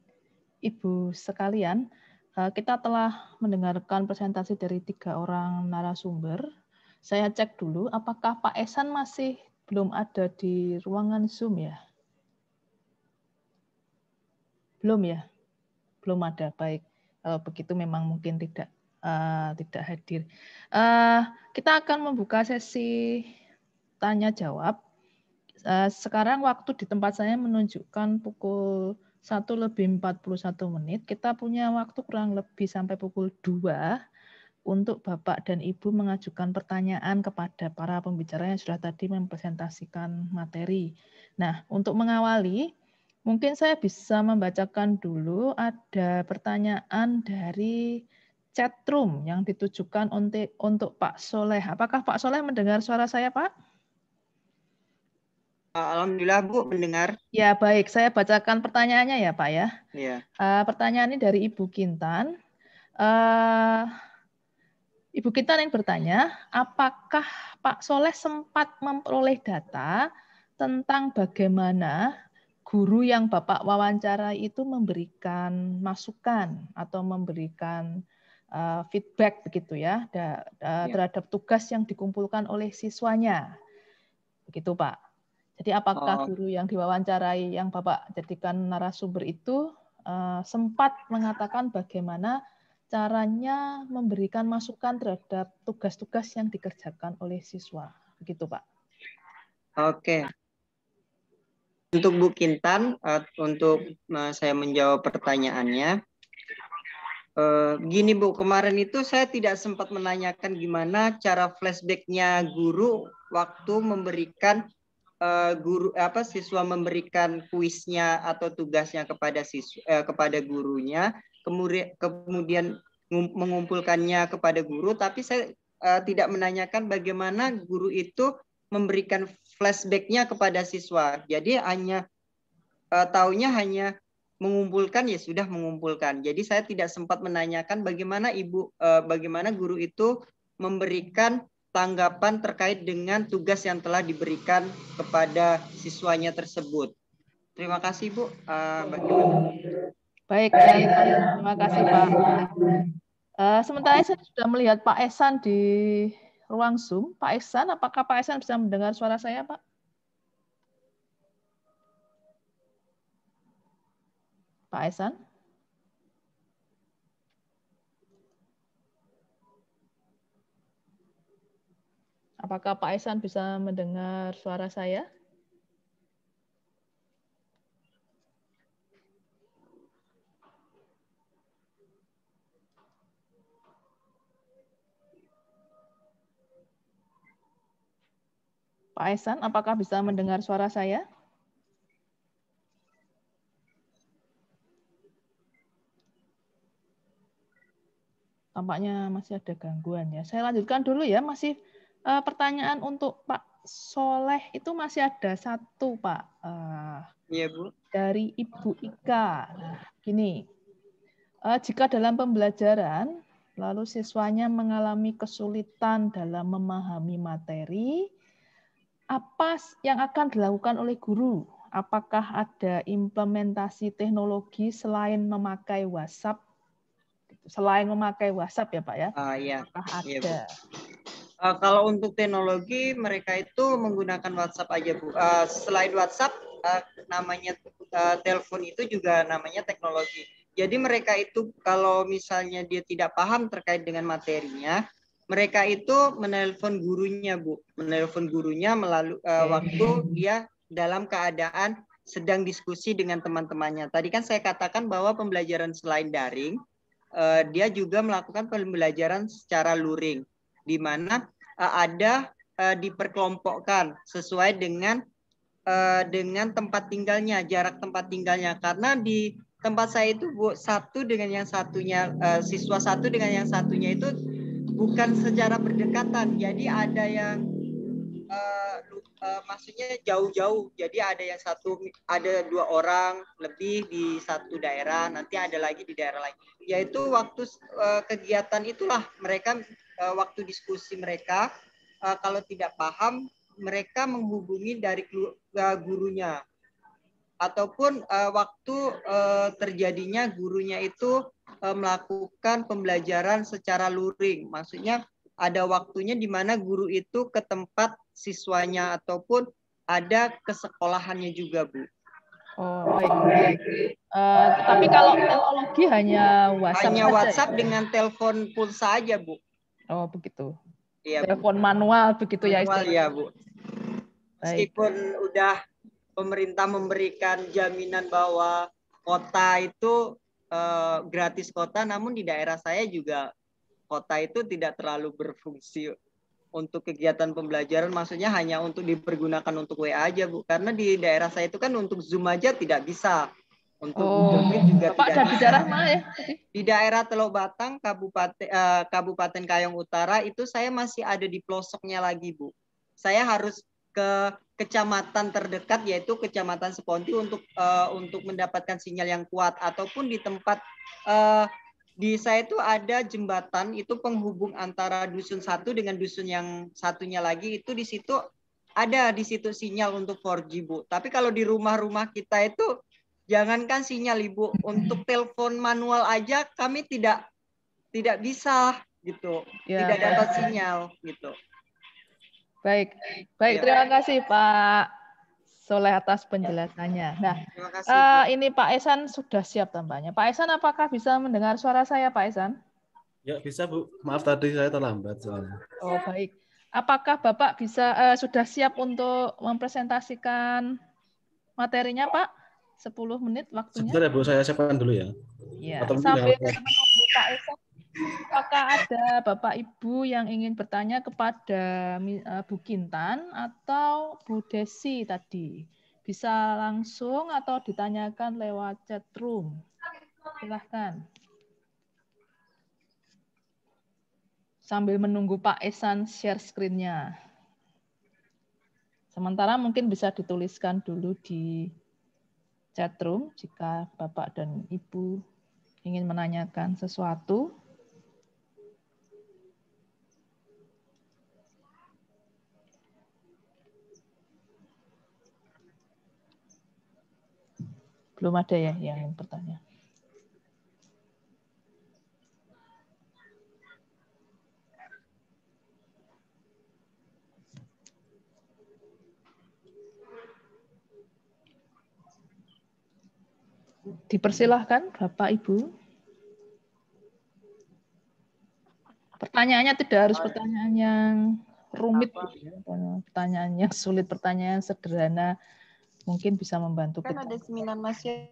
Ibu sekalian, kita telah mendengarkan presentasi dari 3 orang narasumber. Saya cek dulu, apakah Pak Esan masih belum ada di ruangan Zoom ya? Belum ya? Belum ada, baik. Kalau begitu memang mungkin tidak hadir. Kita akan membuka sesi tanya jawab. Sekarang waktu di tempat saya menunjukkan pukul 1:41. Kita punya waktu kurang lebih sampai pukul 2 untuk Bapak dan Ibu mengajukan pertanyaan kepada para pembicara yang sudah tadi mempresentasikan materi. Nah, untuk mengawali, mungkin saya bisa membacakan dulu ada pertanyaan dari chat room yang ditujukan untuk Pak Soleh. Apakah Pak Soleh mendengar suara saya, Pak? Alhamdulillah Bu, mendengar. Ya, baik. Saya bacakan pertanyaannya ya, Pak ya. Iya. Pertanyaan ini dari Ibu Kintan. Ibu kita yang bertanya, apakah Pak Soleh sempat memperoleh data tentang bagaimana guru yang Bapak wawancara itu memberikan masukan atau memberikan feedback begitu ya terhadap tugas yang dikumpulkan oleh siswanya, begitu Pak. Jadi apakah guru yang diwawancarai yang Bapak jadikan narasumber itu sempat mengatakan bagaimana caranya memberikan masukan terhadap tugas-tugas yang dikerjakan oleh siswa, begitu Pak? Oke. Untuk Bu Kintan, untuk saya menjawab pertanyaannya, gini Bu, kemarin itu saya tidak sempat menanyakan gimana cara flashbacknya guru waktu memberikan siswa memberikan kuisnya atau tugasnya kepada kepada gurunya, kemudian mengumpulkannya kepada guru, tapi saya tidak menanyakan bagaimana guru itu memberikan flashbacknya kepada siswa. Jadi hanya taunya hanya mengumpulkan, ya sudah mengumpulkan. Jadi saya tidak sempat menanyakan bagaimana bagaimana guru itu memberikan tanggapan terkait dengan tugas yang telah diberikan kepada siswanya tersebut. Terima kasih Bu. Baik, terima kasih Pak. Sementara saya sudah melihat Pak Ehsan di ruang Zoom. Pak Ehsan, apakah Pak Ehsan bisa mendengar suara saya, Pak? Pak Ehsan? Apakah Pak Ehsan bisa mendengar suara saya? Pak Ehsan, apakah bisa mendengar suara saya? Tampaknya masih ada gangguan ya. Saya lanjutkan dulu ya. Masih pertanyaan untuk Pak Soleh itu masih ada satu Pak. Iya Bu. Dari Ibu Ika. Nah, gini. Jika dalam pembelajaran lalu siswanya mengalami kesulitan dalam memahami materi, apa yang akan dilakukan oleh guru? Apakah ada implementasi teknologi selain memakai WhatsApp? Selain memakai WhatsApp ya Pak ya? Iya. Apakah ada? Iya, kalau untuk teknologi mereka itu menggunakan WhatsApp aja Bu. Selain WhatsApp, namanya telepon itu juga namanya teknologi. Jadi mereka itu kalau misalnya dia tidak paham terkait dengan materinya, mereka itu menelpon gurunya Bu. Menelpon gurunya melalui waktu dia dalam keadaan sedang diskusi dengan teman-temannya. Tadi kan saya katakan bahwa pembelajaran selain daring, dia juga melakukan pembelajaran secara luring, di mana ada diperkelompokkan sesuai dengan tempat tinggalnya, jarak tempat tinggalnya. Karena di tempat saya itu Bu, satu dengan yang satunya, siswa satu dengan yang satunya itu bukan secara berdekatan. Jadi ada yang maksudnya jauh-jauh. Jadi ada 2 orang lebih di satu daerah, nanti ada lagi di daerah lain. Yaitu waktu kegiatan itulah mereka waktu diskusi mereka kalau tidak paham mereka menghubungi dari gurunya, ataupun waktu terjadinya gurunya itu melakukan pembelajaran secara luring. Maksudnya ada waktunya di mana guru itu ke tempat siswanya ataupun ada ke sekolahannya juga, Bu. Oh, baik. Tapi kalau teknologi hanya WhatsApp hanya saja, WhatsApp ya? Dengan telepon pulsa aja, Bu. Oh, begitu. Iya, telepon Bu. Manual begitu manual, ya, ya, Bu. Meskipun udah pemerintah memberikan jaminan bahwa kota itu gratis kota, namun di daerah saya juga kota itu tidak terlalu berfungsi untuk kegiatan pembelajaran. Maksudnya hanya untuk dipergunakan untuk WA aja, Bu. Karena di daerah saya itu kan untuk Zoom aja tidak bisa. Untuk Google Meet juga Bapak tidak ada bisa. Di daerah mana ya? Di daerah Teluk Batang, Kabupaten Kayong Utara, itu saya masih ada di pelosoknya lagi, Bu. Saya harus ke kecamatan terdekat, yaitu Kecamatan Seponti untuk mendapatkan sinyal yang kuat, ataupun di tempat di saya itu ada jembatan itu penghubung antara dusun satu dengan dusun yang satunya lagi, itu di situ ada di situ sinyal untuk 4G, Bu. Tapi kalau di rumah-rumah kita itu jangankan sinyal, Ibu, untuk telepon manual aja kami tidak bisa gitu. Ya, tidak dapat sinyal gitu. Baik, Ya. terima kasih Pak Soleh atas penjelasannya. Nah, Terima kasih, Bu. Ini Pak Esan sudah siap tampaknya. Pak Esan, apakah bisa mendengar suara saya, Pak Esan? Ya, bisa, Bu. Maaf tadi saya terlambat soalnya. Oh, baik. Apakah Bapak bisa sudah siap untuk mempresentasikan materinya, Pak? 10 menit waktunya. Sebentar ya, Bu. Saya siapkan dulu ya. Ya, Atau sambil menunggu Pak Esan, apakah ada Bapak Ibu yang ingin bertanya kepada Bu Kintan atau Bu Desi tadi? Bisa langsung atau ditanyakan lewat chat room. Silahkan. Sambil menunggu Pak Esan share screen-nya. Sementara mungkin bisa dituliskan dulu di chat room jika Bapak dan Ibu ingin menanyakan sesuatu. Belum ada ya yang ingin bertanya. Dipersilahkan Bapak Ibu. Pertanyaannya tidak harus pertanyaan yang rumit, pertanyaan yang sulit, pertanyaan sederhana mungkin bisa membantu Kan kita. ada seminar nasional.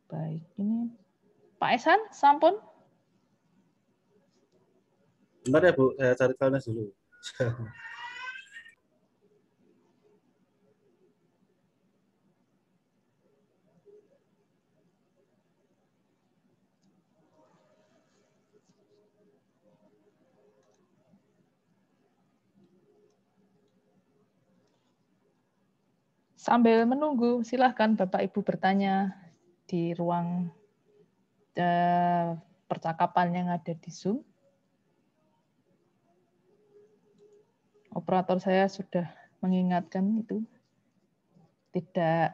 Baik, ini Pak Esan, sampun. Bentar ya, Bu. Saya cari filenya dulu. Sambil menunggu, silahkan Bapak Ibu bertanya di ruang percakapan yang ada di Zoom. Operator saya sudah mengingatkan itu. Tidak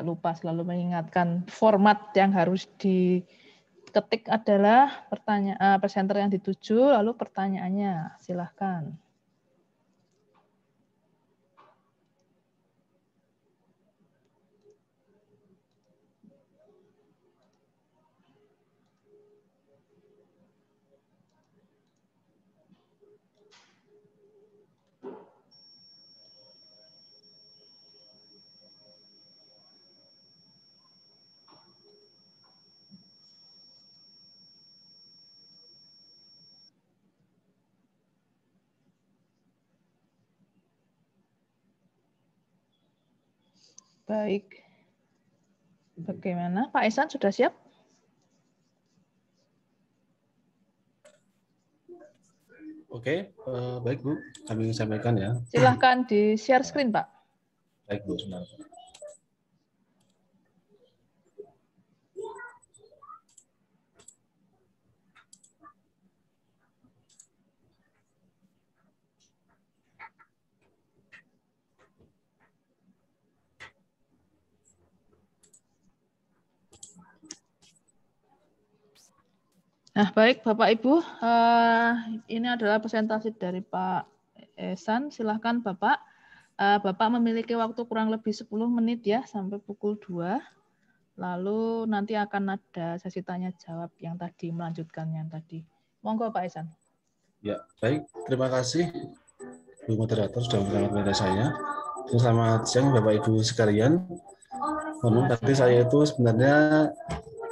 lupa selalu mengingatkan format yang harus diketik adalah presenter yang dituju, lalu pertanyaannya. Silahkan. Baik. Bagaimana? Pak Esan sudah siap? Oke, baik Bu. Kami sampaikan ya. Silahkan di share screen, Pak. Baik Bu, sebentar. Nah, baik Bapak Ibu, ini adalah presentasi dari Pak Esan. Silahkan Bapak. Bapak memiliki waktu kurang lebih 10 menit ya, sampai pukul 2. Lalu nanti akan ada sesi tanya jawab yang tadi, melanjutkan yang tadi. Monggo Pak Esan. Ya, baik. Terima kasih Bu Moderator sudah mengundang kepada saya. Selamat siang Bapak Ibu sekalian. Tadi saya itu sebenarnya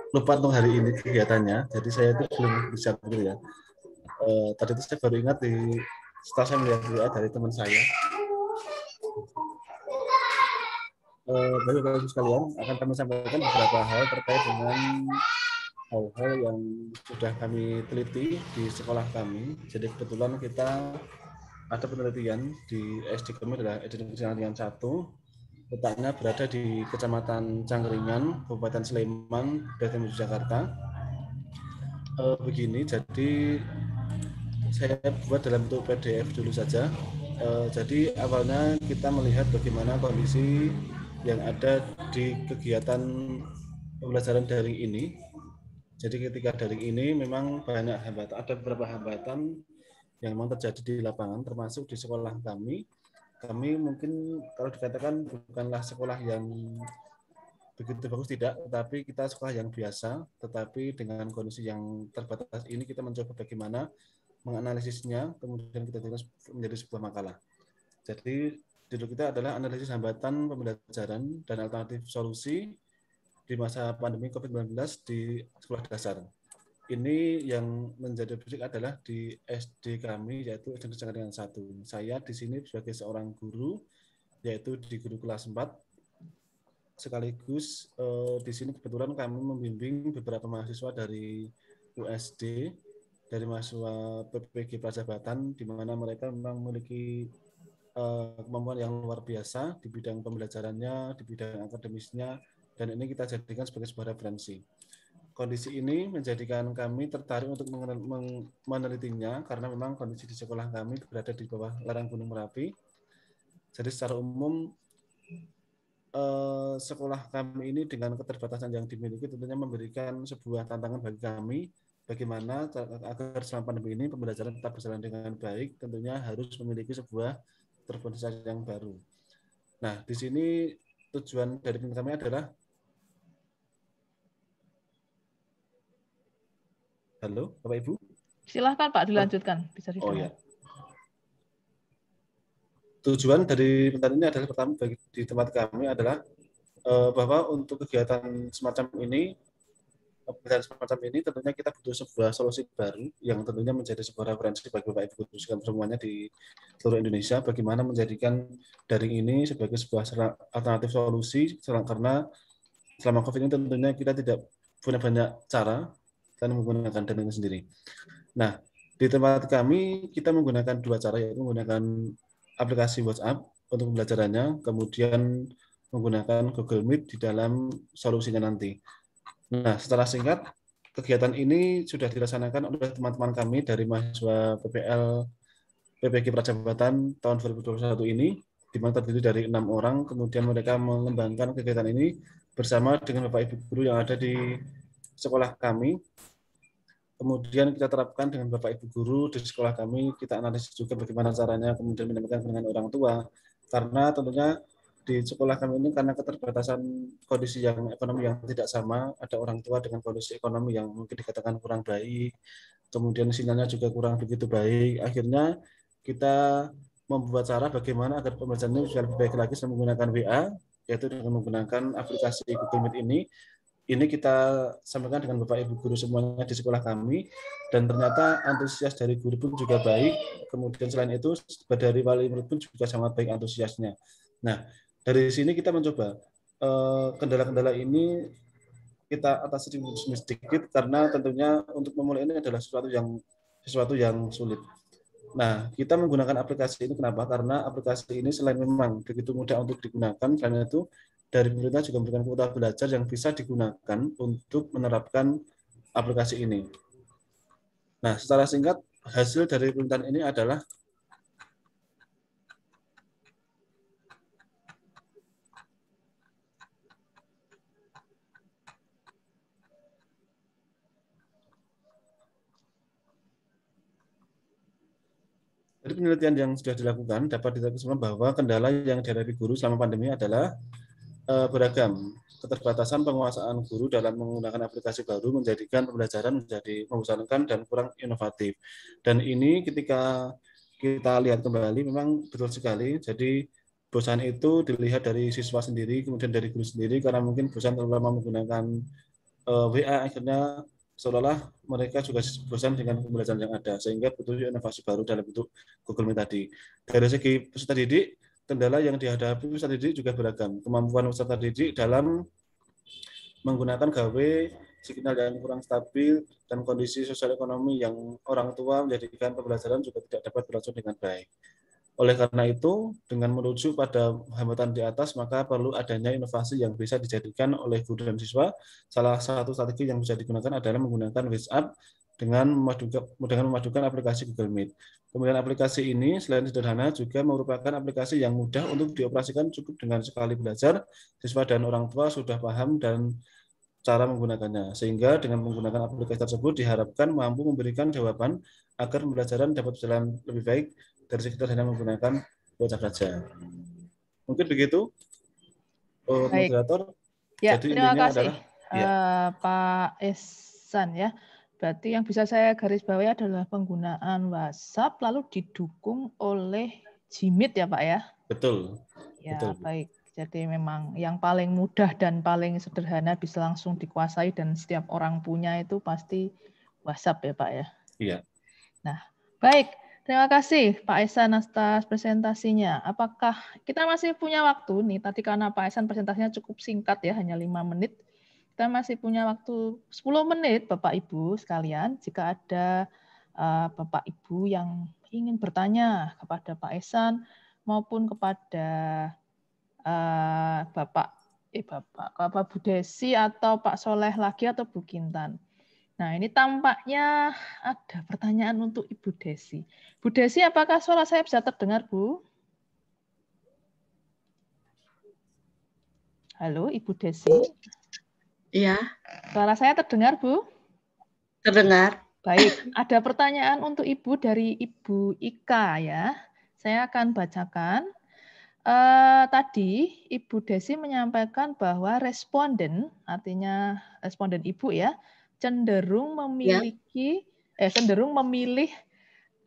lupa untuk hari ini kegiatannya, jadi saya itu belum bisa dulu ya. Tadi itu saya baru ingat setelah saya melihat WA dari teman saya. Bapak Ibu sekalian, akan kami sampaikan beberapa hal terkait dengan hal-hal yang sudah kami teliti di sekolah kami. Jadi kebetulan kita ada penelitian di SD kami adalah SD Negeri Alian 1 letaknya berada di Kecamatan Cangkeringan, Kabupaten Sleman, Provinsi Jakarta. Begini, jadi saya buat dalam bentuk PDF dulu saja. Jadi awalnya kita melihat bagaimana kondisi yang ada di kegiatan pembelajaran daring ini. Jadi ketika daring ini memang banyak hambatan, ada beberapa hambatan yang memang terjadi di lapangan, termasuk di sekolah kami. Kami mungkin kalau dikatakan bukanlah sekolah yang begitu bagus, tidak, tetapi kita sekolah yang biasa, tetapi dengan kondisi yang terbatas ini kita mencoba bagaimana menganalisisnya, kemudian kita tulis menjadi sebuah makalah. Jadi judul kita adalah analisis hambatan pembelajaran dan alternatif solusi di masa pandemi COVID-19 di sekolah dasar. Ini yang menjadi objek adalah di SD kami, yaitu SD Cangkeringan 1. Saya di sini sebagai seorang guru, yaitu di guru kelas 4. Sekaligus di sini kebetulan kami membimbing beberapa mahasiswa dari USD, dari mahasiswa PPG Prajabatan, di mana mereka memang memiliki kemampuan yang luar biasa di bidang pembelajarannya, di bidang akademisnya, dan ini kita jadikan sebagai sebuah referensi. Kondisi ini menjadikan kami tertarik untuk menelitinya karena memang kondisi di sekolah kami berada di bawah lereng Gunung Merapi. Jadi secara umum sekolah kami ini dengan keterbatasan yang dimiliki tentunya memberikan sebuah tantangan bagi kami bagaimana agar selama pandemi ini pembelajaran tetap berjalan dengan baik, tentunya harus memiliki sebuah terobosan yang baru. Nah, di sini tujuan dari penelitian kami adalah halo, Bapak Ibu? Silahkan Pak, dilanjutkan. Bisa didengar. Oh ya. Tujuan dari penelitian ini adalah pertama di tempat kami adalah bahwa untuk kegiatan semacam ini tentunya kita butuh sebuah solusi baru yang tentunya menjadi sebuah referensi bagi Bapak Ibu semuanya di seluruh Indonesia bagaimana menjadikan daring ini sebagai sebuah alternatif solusi karena selama COVID ini tentunya kita tidak punya banyak cara dan menggunakan daring sendiri. Nah, di tempat kami kita menggunakan dua cara, yaitu menggunakan aplikasi WhatsApp untuk pembelajarannya, kemudian menggunakan Google Meet di dalam solusinya nanti. Nah, secara singkat, kegiatan ini sudah dilaksanakan oleh teman-teman kami dari mahasiswa PPG Prajabatan tahun 2021 ini, di mana terdiri dari 6 orang, kemudian mereka mengembangkan kegiatan ini bersama dengan Bapak Ibu guru yang ada di sekolah kami. Kemudian kita terapkan dengan Bapak Ibu guru di sekolah kami, kita analisis juga bagaimana caranya, kemudian menyampaikan dengan orang tua, karena tentunya di sekolah kami ini karena keterbatasan kondisi yang ekonomi yang tidak sama, ada orang tua dengan kondisi ekonomi yang mungkin dikatakan kurang baik, kemudian sinyalnya juga kurang begitu baik. Akhirnya kita membuat cara bagaimana agar pembelajaran ini bisa lebih baik lagi dengan menggunakan WA, yaitu dengan menggunakan aplikasi Google Meet ini. Ini kita sampaikan dengan Bapak Ibu guru semuanya di sekolah kami, dan ternyata antusias dari guru pun juga baik. Kemudian selain itu dari wali murid pun juga sangat baik antusiasnya. Nah, dari sini kita mencoba kendala-kendala ini kita atasi sedikit karena tentunya untuk memulai ini adalah sesuatu yang sulit. Nah, kita menggunakan aplikasi ini kenapa? Karena aplikasi ini selain memang begitu mudah untuk digunakan, selain itu dari pemerintah juga memberikan kuota belajar yang bisa digunakan untuk menerapkan aplikasi ini. Nah, secara singkat hasil dari penelitian ini adalah dari penelitian yang sudah dilakukan dapat dikatakan bahwa kendala yang dihadapi guru selama pandemi adalah beragam. Keterbatasan penguasaan guru dalam menggunakan aplikasi baru menjadikan pembelajaran menjadi membosankan dan kurang inovatif. Dan ini ketika kita lihat kembali memang betul sekali. Jadi bosan itu dilihat dari siswa sendiri, kemudian dari guru sendiri karena mungkin bosan terlalu lama menggunakan WA, akhirnya seolah-olah mereka juga bosan dengan pembelajaran yang ada, sehingga butuh inovasi baru dalam bentuk Google Meet tadi. Dari segi peserta didik, kendala yang dihadapi peserta didik juga beragam. Kemampuan peserta didik dalam menggunakan gawe, signal yang kurang stabil, dan kondisi sosial ekonomi yang orang tua menjadikan pembelajaran juga tidak dapat berlangsung dengan baik. Oleh karena itu, dengan merujuk pada hambatan di atas, maka perlu adanya inovasi yang bisa dijadikan oleh guru dan siswa. Salah satu strategi yang bisa digunakan adalah menggunakan WhatsApp dengan memadukan aplikasi Google Meet. Kemudian aplikasi ini selain sederhana juga merupakan aplikasi yang mudah untuk dioperasikan, cukup dengan sekali belajar, siswa dan orang tua sudah paham dan cara menggunakannya. Sehingga dengan menggunakan aplikasi tersebut diharapkan mampu memberikan jawaban agar pembelajaran dapat berjalan lebih baik dari sekitar hanya menggunakan WhatsApp saja. Mungkin begitu, Baik. moderator. Ya, Jadi terima intinya kasih adalah Pak Ihsan ya. Berarti yang bisa saya garis bawahi adalah penggunaan WhatsApp lalu didukung oleh Jimit ya Pak ya? Betul. Ya, betul. baik. Jadi memang yang paling mudah dan paling sederhana bisa langsung dikuasai dan setiap orang punya itu pasti WhatsApp ya Pak ya? Iya. Nah, baik. Terima kasih Pak Ihsan atas presentasinya. Apakah kita masih punya waktu nih? Tadi karena Pak Ihsan presentasinya cukup singkat ya, hanya 5 menit. Kita masih punya waktu 10 menit Bapak Ibu sekalian. Jika ada Bapak Ibu yang ingin bertanya kepada Pak Ihsan maupun kepada Bapak Bu Desi atau Pak Soleh lagi atau Bu Kintan. Nah, ini tampaknya ada pertanyaan untuk Ibu Desi. Bu Desi, apakah suara saya bisa terdengar, Bu? Halo, Ibu Desi. Iya. Suara saya terdengar, Bu? Terdengar. Baik, ada pertanyaan untuk Ibu dari Ibu Ika ya. Saya akan bacakan. Tadi Ibu Desi menyampaikan bahwa responden, artinya responden Ibu ya, cenderung memilih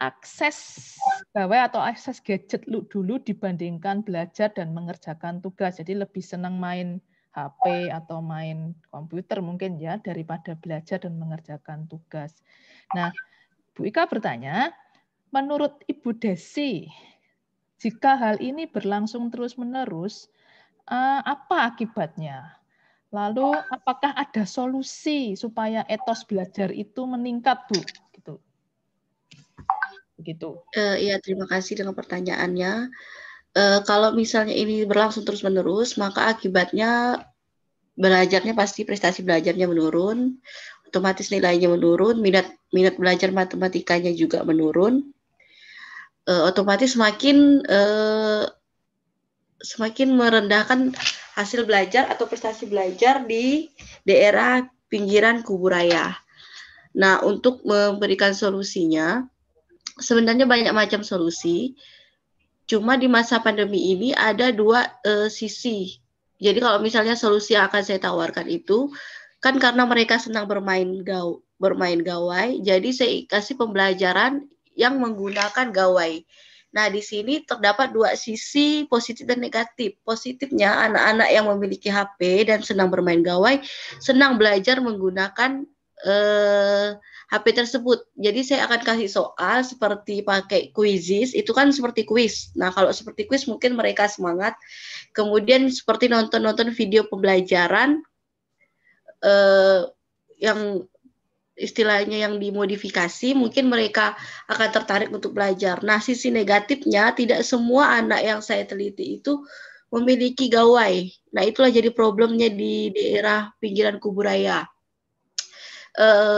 akses gawai atau akses gadget dulu dibandingkan belajar dan mengerjakan tugas. Jadi lebih senang main HP atau main komputer mungkin ya daripada belajar dan mengerjakan tugas. Nah, Bu Ika bertanya, menurut Ibu Desi, jika hal ini berlangsung terus-menerus, apa akibatnya? Lalu apakah ada solusi supaya etos belajar itu meningkat, Bu? Gitu. Begitu. Iya, terima kasih dengan pertanyaannya. Kalau misalnya ini berlangsung terus-menerus, maka akibatnya belajarnya pasti prestasi belajarnya menurun, otomatis nilainya menurun, minat belajar matematikanya juga menurun, otomatis semakin merendahkan hasil belajar atau prestasi belajar di daerah pinggiran kuburaya. Nah, untuk memberikan solusinya, sebenarnya banyak macam solusi. Cuma di masa pandemi ini ada dua sisi. Jadi kalau misalnya solusi yang akan saya tawarkan itu, kan karena mereka senang bermain gawai, jadi saya kasih pembelajaran yang menggunakan gawai. Nah, di sini terdapat dua sisi positif dan negatif. Positifnya, anak-anak yang memiliki HP dan senang bermain gawai, senang belajar menggunakan HP tersebut. Jadi saya akan kasih soal seperti pakai Quizizz, itu kan seperti kuis. Nah, kalau seperti kuis mungkin mereka semangat. Kemudian seperti nonton-nonton video pembelajaran yang istilahnya yang dimodifikasi, mungkin mereka akan tertarik untuk belajar. Nah, sisi negatifnya, tidak semua anak yang saya teliti itu memiliki gawai. Nah, itulah jadi problemnya di daerah pinggiran kuburaya.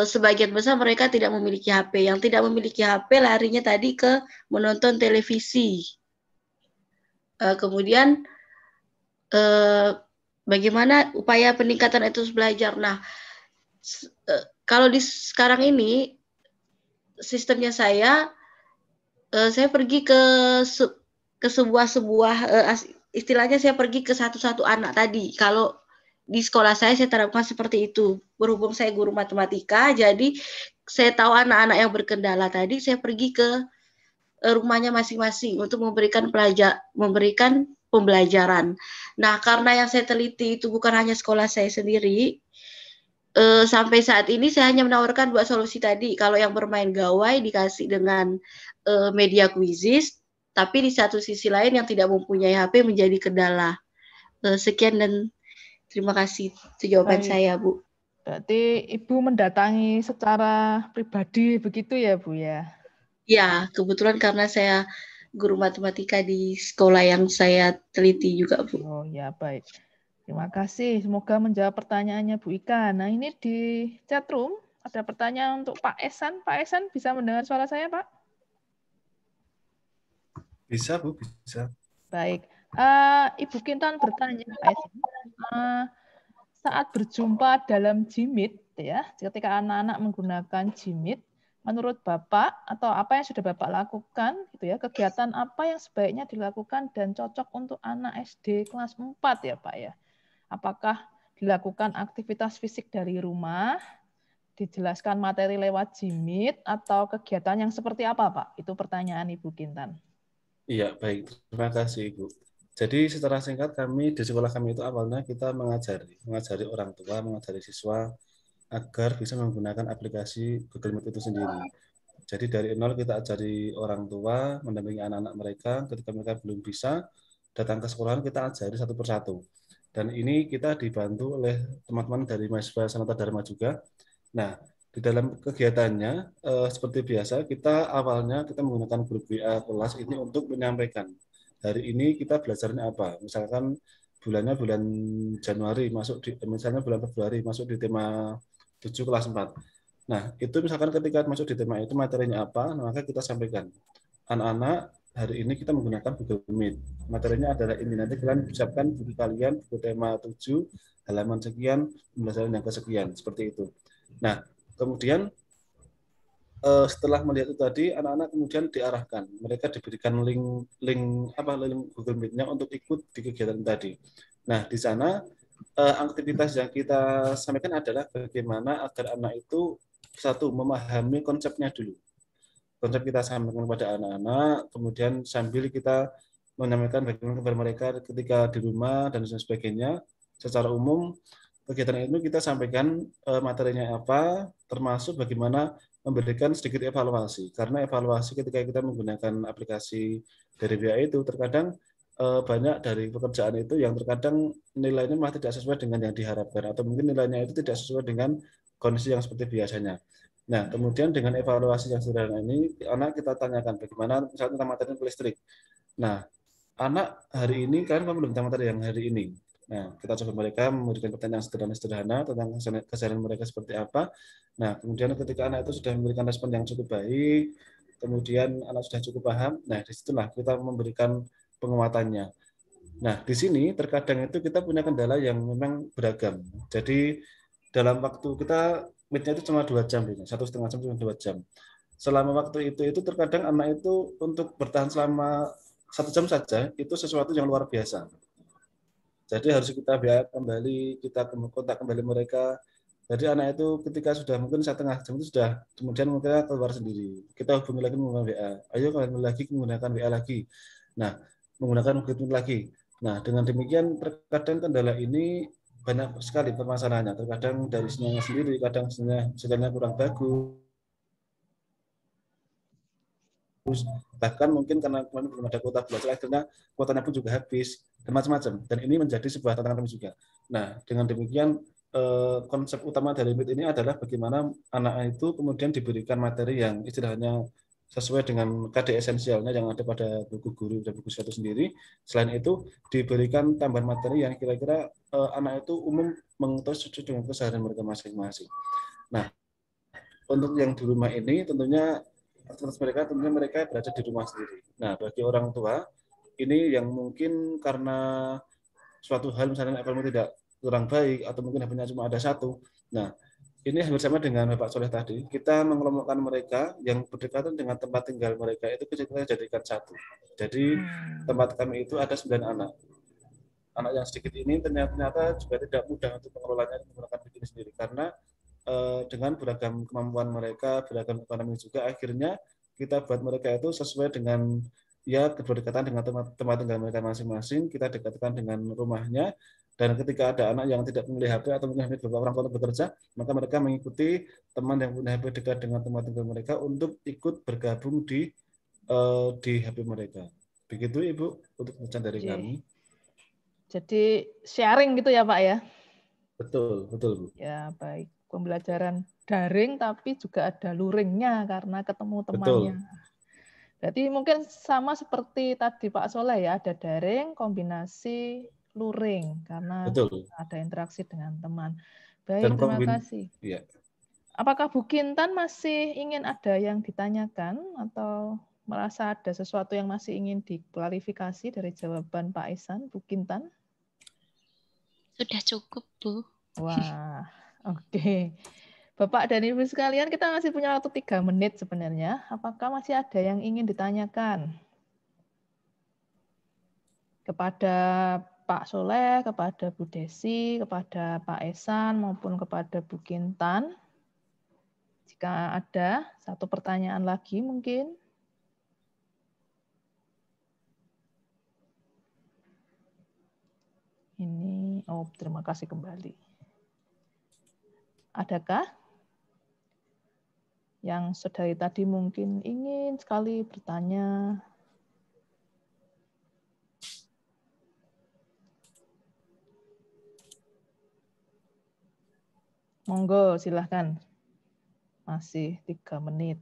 Sebagian besar mereka tidak memiliki HP. Yang tidak memiliki HP larinya tadi ke menonton televisi. Kemudian bagaimana upaya peningkatan etos belajar? Nah, kalau di sekarang ini sistemnya saya pergi ke sebuah istilahnya saya pergi ke satu-satu anak tadi. Kalau di sekolah saya terapkan seperti itu. Berhubung saya guru matematika, jadi saya tahu anak-anak yang berkendala tadi, saya pergi ke rumahnya masing-masing untuk memberikan pembelajaran. Nah, karena yang saya teliti itu bukan hanya sekolah saya sendiri, sampai saat ini saya hanya menawarkan dua solusi tadi. Kalau yang bermain gawai dikasih dengan media Quizizz, tapi di satu sisi lain yang tidak mempunyai HP menjadi kendala. Sekian dan terima kasih. Itu jawaban saya, Bu. Berarti Ibu mendatangi secara pribadi begitu ya, Bu ya? Ya, kebetulan karena saya guru matematika di sekolah yang saya teliti juga, Bu. Oh ya, baik. Terima kasih. Semoga menjawab pertanyaannya Bu Ika. Nah, ini di chat room ada pertanyaan untuk Pak Esan. Pak Esan bisa mendengar suara saya, Pak? Bisa, Bu, bisa. Baik. Ibu Kintan bertanya, Pak Esan. Saat berjumpa dalam jimit, ya, ketika anak-anak menggunakan jimit, menurut Bapak atau apa yang sudah Bapak lakukan, gitu ya, kegiatan apa yang sebaiknya dilakukan dan cocok untuk anak SD kelas 4 ya Pak ya? Apakah dilakukan aktivitas fisik dari rumah, dijelaskan materi lewat jimit, atau kegiatan yang seperti apa Pak? Itu pertanyaan Ibu Kintan. Iya, baik. Terima kasih, Ibu. Jadi secara singkat di sekolah kami itu awalnya kita mengajari orang tua, mengajari siswa agar bisa menggunakan aplikasi Google Meet itu sendiri. Jadi dari nol kita ajari orang tua, mendampingi anak-anak mereka, ketika mereka belum bisa, datang ke sekolahan kita ajari satu persatu. Dan ini kita dibantu oleh teman-teman dari mahasiswa Sanata Dharma juga. Nah, di dalam kegiatannya, seperti biasa, kita awalnya kita menggunakan grup WA kelas ini untuk menyampaikan hari ini kita belajarnya apa. Misalkan bulannya bulan Januari misalnya bulan Februari masuk di tema 7 kelas 4. Nah, itu misalkan ketika masuk di tema itu materinya apa, maka kita sampaikan. Anak-anak, hari ini kita menggunakan Google Meet. Materinya adalah ini, nanti kalian siapkan buku kalian, buku tema 7, halaman sekian, pembelajaran yang kesekian, seperti itu. Nah, kemudian setelah melihat itu tadi, anak-anak kemudian diarahkan. Mereka diberikan link Google Meet-nya untuk ikut di kegiatan tadi. Nah, di sana aktivitas yang kita sampaikan adalah bagaimana agar anak itu satu memahami konsepnya dulu. Konsep kita sampaikan kepada anak-anak, kemudian sambil kita menyampaikan bagaimana kepada mereka ketika di rumah dan sebagainya. Secara umum kegiatan itu kita sampaikan materinya apa, termasuk bagaimana memberikan sedikit evaluasi. Karena evaluasi ketika kita menggunakan aplikasi dari BA itu terkadang banyak dari pekerjaan itu yang terkadang nilainya malah tidak sesuai dengan yang diharapkan, atau mungkin nilainya itu tidak sesuai dengan kondisi yang seperti biasanya. Nah, kemudian dengan evaluasi yang sederhana ini, anak kita tanyakan bagaimana misalnya tentang materi listrik. Nah, anak hari ini kan belum tentang materi yang hari ini. Nah, kita coba mereka memberikan pertanyaan sederhana tentang keseharian mereka seperti apa. Nah, kemudian ketika anak itu sudah memberikan respon yang cukup baik, kemudian anak sudah cukup paham, nah disitulah kita memberikan penguatannya. Nah, di sini terkadang itu kita punya kendala yang memang beragam. Jadi dalam waktu kita meet-nya itu cuma 2 jam, 1,5 jam, cuma 2 jam. Selama waktu itu terkadang anak itu untuk bertahan selama 1 jam saja, itu sesuatu yang luar biasa. Jadi harus kita kembali, kita kontak kembali mereka. Jadi anak itu ketika sudah mungkin 1,5 jam itu sudah, kemudian mereka keluar sendiri. Kita hubungi lagi menggunakan WA. Ayo kalian lagi menggunakan WA lagi. Nah, menggunakan Google lagi. Nah, dengan demikian terkadang kendala ini banyak sekali permasalahannya. Terkadang dari sinyalnya sendiri, kadang sinyalnya kurang bagus. Bahkan mungkin karena belum ada kuota belajar, akhirnya kuotanya pun juga habis, dan macam-macam. Dan ini menjadi sebuah tantangan kami juga. Nah, dengan demikian konsep utama dari Meet ini adalah bagaimana anak itu kemudian diberikan materi yang istilahnya sesuai dengan KD esensialnya yang ada pada buku guru dan buku satu sendiri. Selain itu, diberikan tambahan materi yang kira-kira anak itu umum mengetahui sesuai dengan keseharian mereka masing-masing. Nah, untuk yang di rumah ini tentunya aktivitas mereka tentunya mereka berada di rumah sendiri. Nah, bagi orang tua ini yang mungkin karena suatu hal misalnya ekonomi tidak kurang baik atau mungkin HP-nya cuma ada satu. Nah, ini bersama dengan Bapak Soleh tadi, kita mengelompokkan mereka yang berdekatan dengan tempat tinggal mereka itu kita jadikan satu. Jadi tempat kami itu ada 9 anak. Anak yang sedikit ini ternyata juga tidak mudah untuk mengelolanya menggunakan begini sendiri karena dengan beragam kemampuan mereka, beragam ekonomi juga, akhirnya kita buat mereka itu sesuai dengan ya berdekatan dengan tempat tinggal mereka masing-masing, kita dekatkan dengan rumahnya, dan ketika ada anak yang tidak memiliki HP atau mungkin beberapa orang tua bekerja, maka mereka mengikuti teman yang punya HP dekat dengan tempat tinggal mereka untuk ikut bergabung di HP mereka. Begitu Ibu untuk pencerahan dari kami. Jadi sharing gitu ya Pak ya? Betul Bu. Ya baik. Pembelajaran daring tapi juga ada luringnya karena ketemu temannya. Betul. Berarti mungkin sama seperti tadi Pak Soleh ya, ada daring, kombinasi, luring, karena Betul. ada interaksi dengan teman. Baik, terima kasih. Ya. Apakah Bu Kintan masih ingin ada yang ditanyakan atau merasa ada sesuatu yang masih ingin diklarifikasi dari jawaban Pak Ihsan, Bu Kintan? Sudah cukup, Bu. Wah, oke. Bapak dan Ibu sekalian, kita masih punya waktu 3 menit sebenarnya. Apakah masih ada yang ingin ditanyakan kepada Pak Soleh, kepada Bu Desi, kepada Pak Ihsan, maupun kepada Bu Kintan? Jika ada satu pertanyaan lagi mungkin. Ini, oh terima kasih kembali. Adakah yang saudari tadi mungkin ingin sekali bertanya? Monggo, silahkan. Masih 3 menit.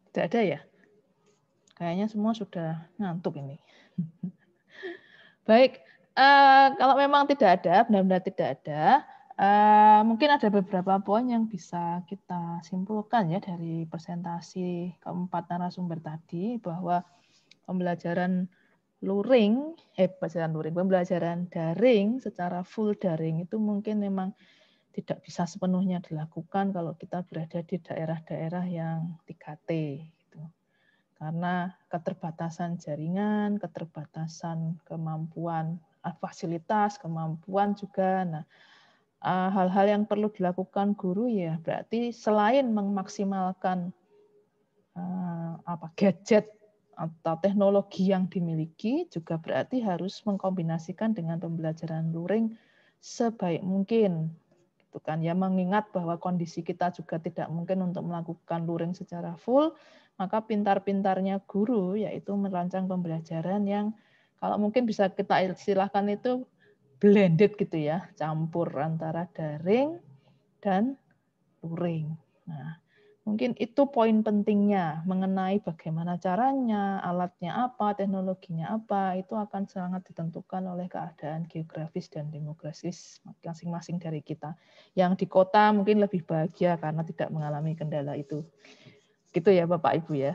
Tidak ada ya? Kayaknya semua sudah ngantuk ini. Baik, kalau memang tidak ada, benar-benar tidak ada, mungkin ada beberapa poin yang bisa kita simpulkan ya dari presentasi keempat narasumber tadi, bahwa pembelajaran pembelajaran daring secara full daring itu mungkin memang tidak bisa sepenuhnya dilakukan kalau kita berada di daerah-daerah yang 3T. Gitu. Karena keterbatasan jaringan, keterbatasan kemampuan fasilitas, kemampuan juga. Nah, hal-hal yang perlu dilakukan guru ya berarti selain memaksimalkan gadget atau teknologi yang dimiliki, juga berarti harus mengkombinasikan dengan pembelajaran luring sebaik mungkin. Gitu kan ya, mengingat bahwa kondisi kita juga tidak mungkin untuk melakukan luring secara full, maka pintar-pintarnya guru yaitu merancang pembelajaran yang kalau mungkin bisa kita istilahkan itu blended gitu ya, campur antara daring dan luring. Nah, mungkin itu poin pentingnya mengenai bagaimana caranya, alatnya apa, teknologinya apa, itu akan sangat ditentukan oleh keadaan geografis dan demografis masing-masing dari kita. Yang di kota mungkin lebih bahagia karena tidak mengalami kendala itu. Gitu ya Bapak Ibu ya.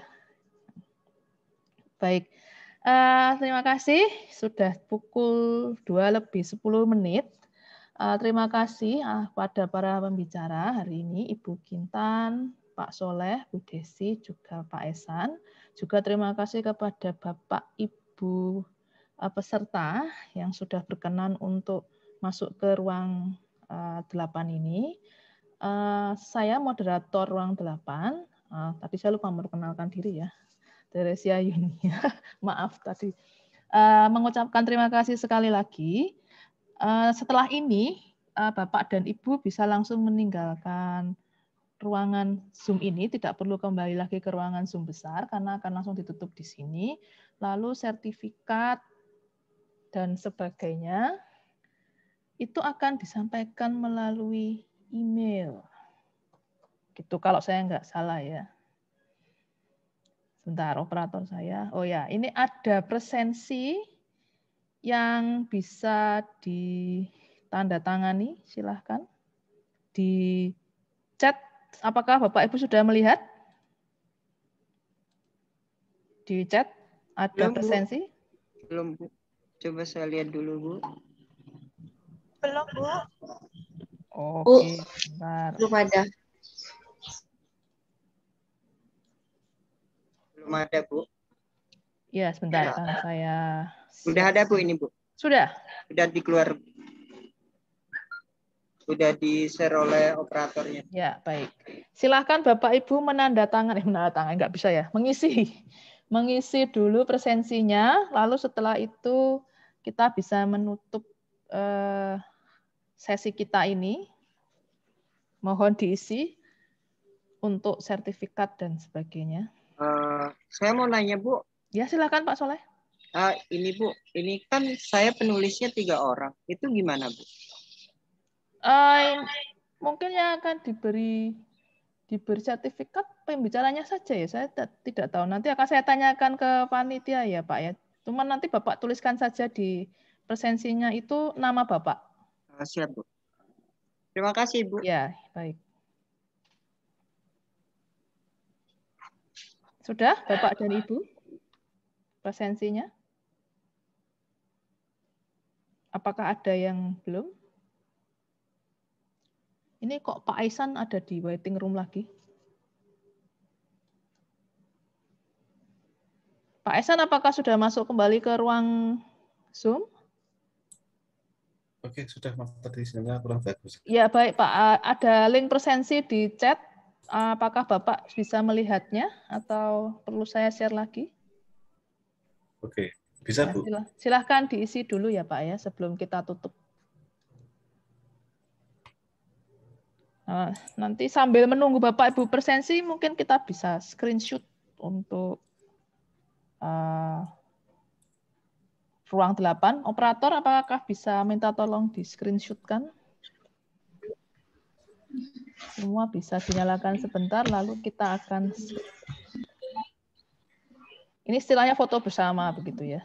Baik, terima kasih. Sudah pukul 2:10. Terima kasih pada para pembicara hari ini, Ibu Kintan, Pak Soleh, Bu Desi, juga Pak Ihsan. Juga terima kasih kepada Bapak Ibu peserta yang sudah berkenan untuk masuk ke ruang 8 ini. Saya moderator ruang 8. Tadi saya lupa memperkenalkan diri ya. Teresia Yunia. Maaf tadi. Mengucapkan terima kasih sekali lagi. Setelah ini, Bapak dan Ibu bisa langsung meninggalkan ruangan Zoom ini, tidak perlu kembali lagi ke ruangan Zoom besar, karena akan langsung ditutup di sini. Lalu sertifikat dan sebagainya, itu akan disampaikan melalui email. Gitu kalau saya nggak salah ya. Sebentar, operator saya. Oh ya, ini ada presensi yang bisa ditandatangani, silahkan. Di chat, apakah Bapak Ibu sudah melihat? Di chat ada belum, presensi? Bu. Belum, Bu. Coba saya lihat dulu, Bu. Belum, Bu. Oke, bentar. Belum ada. Belum ada, Bu. Ya, sebentar kan saya. Sudah ada, Bu, ini, Bu. Sudah? Sudah dikeluar. Sudah di-share oleh operatornya. Ya, baik. Silakan Bapak Ibu menandatangani, nggak bisa ya, mengisi dulu presensinya, lalu setelah itu kita bisa menutup sesi kita ini. Mohon diisi untuk sertifikat dan sebagainya. Saya mau nanya, Bu. Ya, silakan Pak Soleh. Ini, Bu, ini kan saya penulisnya 3 orang. Itu gimana, Bu? Mungkin yang akan diberi sertifikat pembicaranya saja ya. Saya tidak tahu. Nanti akan saya tanyakan ke panitia ya Pak ya. Cuma nanti Bapak tuliskan saja di presensinya itu nama Bapak. Siap, Bu. Terima kasih, Bu. Ya, baik. Sudah Bapak dan Ibu presensinya? Apakah ada yang belum? Ini kok Pak Aisan ada di waiting room lagi? Pak Aisan, apakah sudah masuk kembali ke ruang Zoom? Oke, sudah, Mas. Tadi sinyalnya kurang bagus. Ya, baik Pak. Ada link presensi di chat. Apakah Bapak bisa melihatnya atau perlu saya share lagi? Oke, bisa, Bu. Silahkan diisi dulu ya Pak ya sebelum kita tutup. Nanti sambil menunggu Bapak Ibu presensi, mungkin kita bisa screenshot untuk ruang 8. Operator, apakah bisa minta tolong di screenshotkan? Semua bisa dinyalakan sebentar, lalu kita akan... Ini istilahnya foto bersama, begitu ya.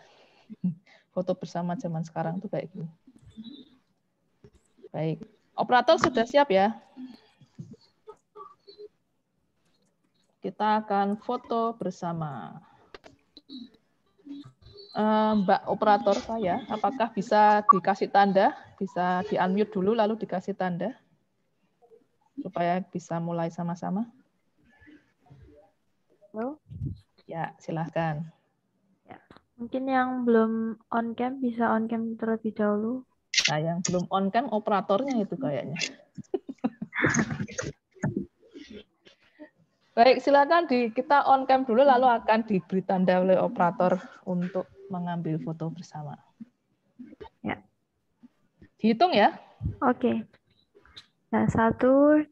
Foto bersama zaman sekarang itu kayak gini. Baik. Operator sudah siap ya? Kita akan foto bersama. Mbak operator saya, apakah bisa dikasih tanda? Bisa di-unmute dulu lalu dikasih tanda? Supaya bisa mulai sama-sama. Halo? Ya, silahkan. Ya. Mungkin yang belum on cam bisa on cam terlebih dahulu. Nah, yang belum on cam operatornya itu kayaknya. Baik, silakan kita on cam dulu lalu akan diberi tanda oleh operator untuk mengambil foto bersama. Ya. Dihitung ya? Oke. Nah, 1,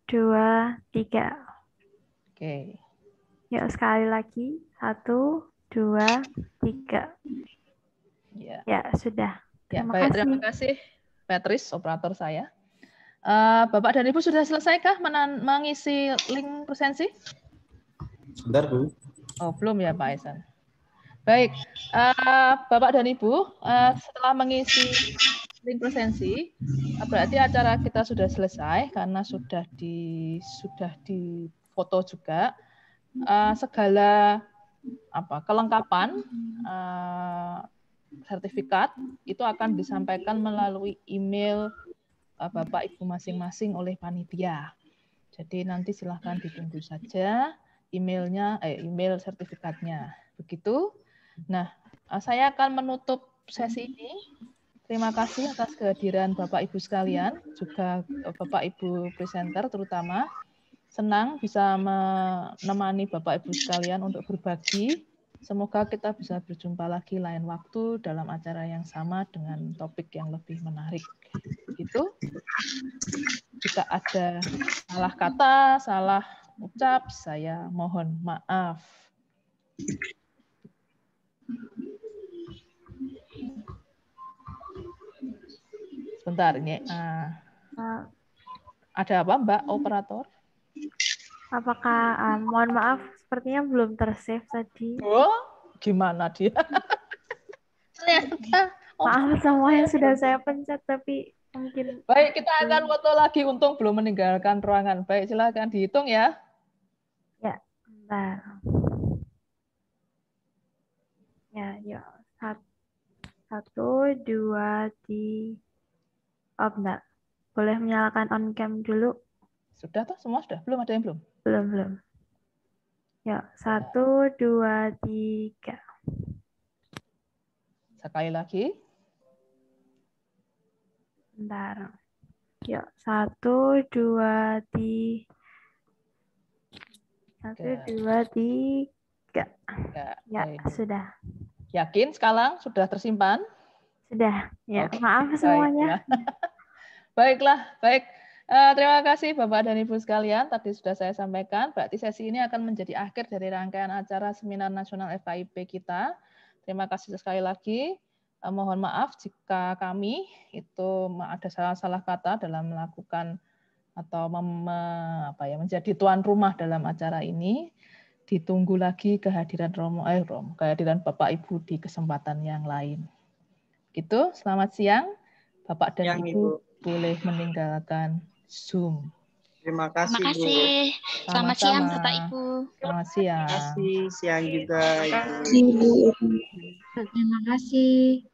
2, 3. Oke. Yuk sekali lagi. 1, 2, 3. Ya, ya sudah. Terima kasih Patrice, operator saya. Bapak dan Ibu sudah selesaikah mengisi link presensi? Sebentar, Bu. Oh, belum ya Pak Aisan. Baik, Bapak dan Ibu, setelah mengisi link presensi, berarti acara kita sudah selesai karena sudah di foto juga. Segala kelengkapan sertifikat itu akan disampaikan melalui email Bapak Ibu masing-masing oleh panitia. Jadi nanti silahkan ditunggu saja email sertifikatnya. Begitu. Nah, saya akan menutup sesi ini. Terima kasih atas kehadiran Bapak Ibu sekalian, juga Bapak Ibu presenter terutama. Senang bisa menemani Bapak Ibu sekalian untuk berbagi. Semoga kita bisa berjumpa lagi lain waktu dalam acara yang sama dengan topik yang lebih menarik. Begitu. Jika ada salah kata, salah ucap, saya mohon maaf. Sebentar, ini ada apa Mbak Operator? Apakah, mohon maaf, sepertinya belum tersave tadi. Oh, gimana dia? Maaf semua yang sudah saya pencet, tapi mungkin... Baik, kita akan foto lagi, untung belum meninggalkan ruangan. Baik, silakan dihitung ya. Ya, bentar. Ya, yuk. 1, 2, 3. Oh, bentar. Boleh menyalakan on cam dulu? Sudah toh? Semua sudah? Belum ada yang belum? Belum. Ya, 1, 2, 3. Sekali lagi. Bentar. Ya, 1, 2, 3. 1, 2, 3. Ya, sudah. Yakin sekarang sudah tersimpan? Sudah. Ya, Oke. maaf semuanya. Baiklah, baik. Terima kasih Bapak dan Ibu sekalian. Tadi sudah saya sampaikan, berarti sesi ini akan menjadi akhir dari rangkaian acara Seminar Nasional FKIP kita. Terima kasih sekali lagi. Mohon maaf jika kami itu ada salah-salah kata dalam melakukan atau menjadi tuan rumah dalam acara ini. Ditunggu lagi kehadiran kehadiran Bapak Ibu di kesempatan yang lain. Gitu, selamat siang. Bapak dan Ibu boleh meninggalkan Zoom. Terima kasih, Terima kasih. Selamat siang Bapak Ibu. Selamat siang. Terima kasih, siang juga. Terima kasih.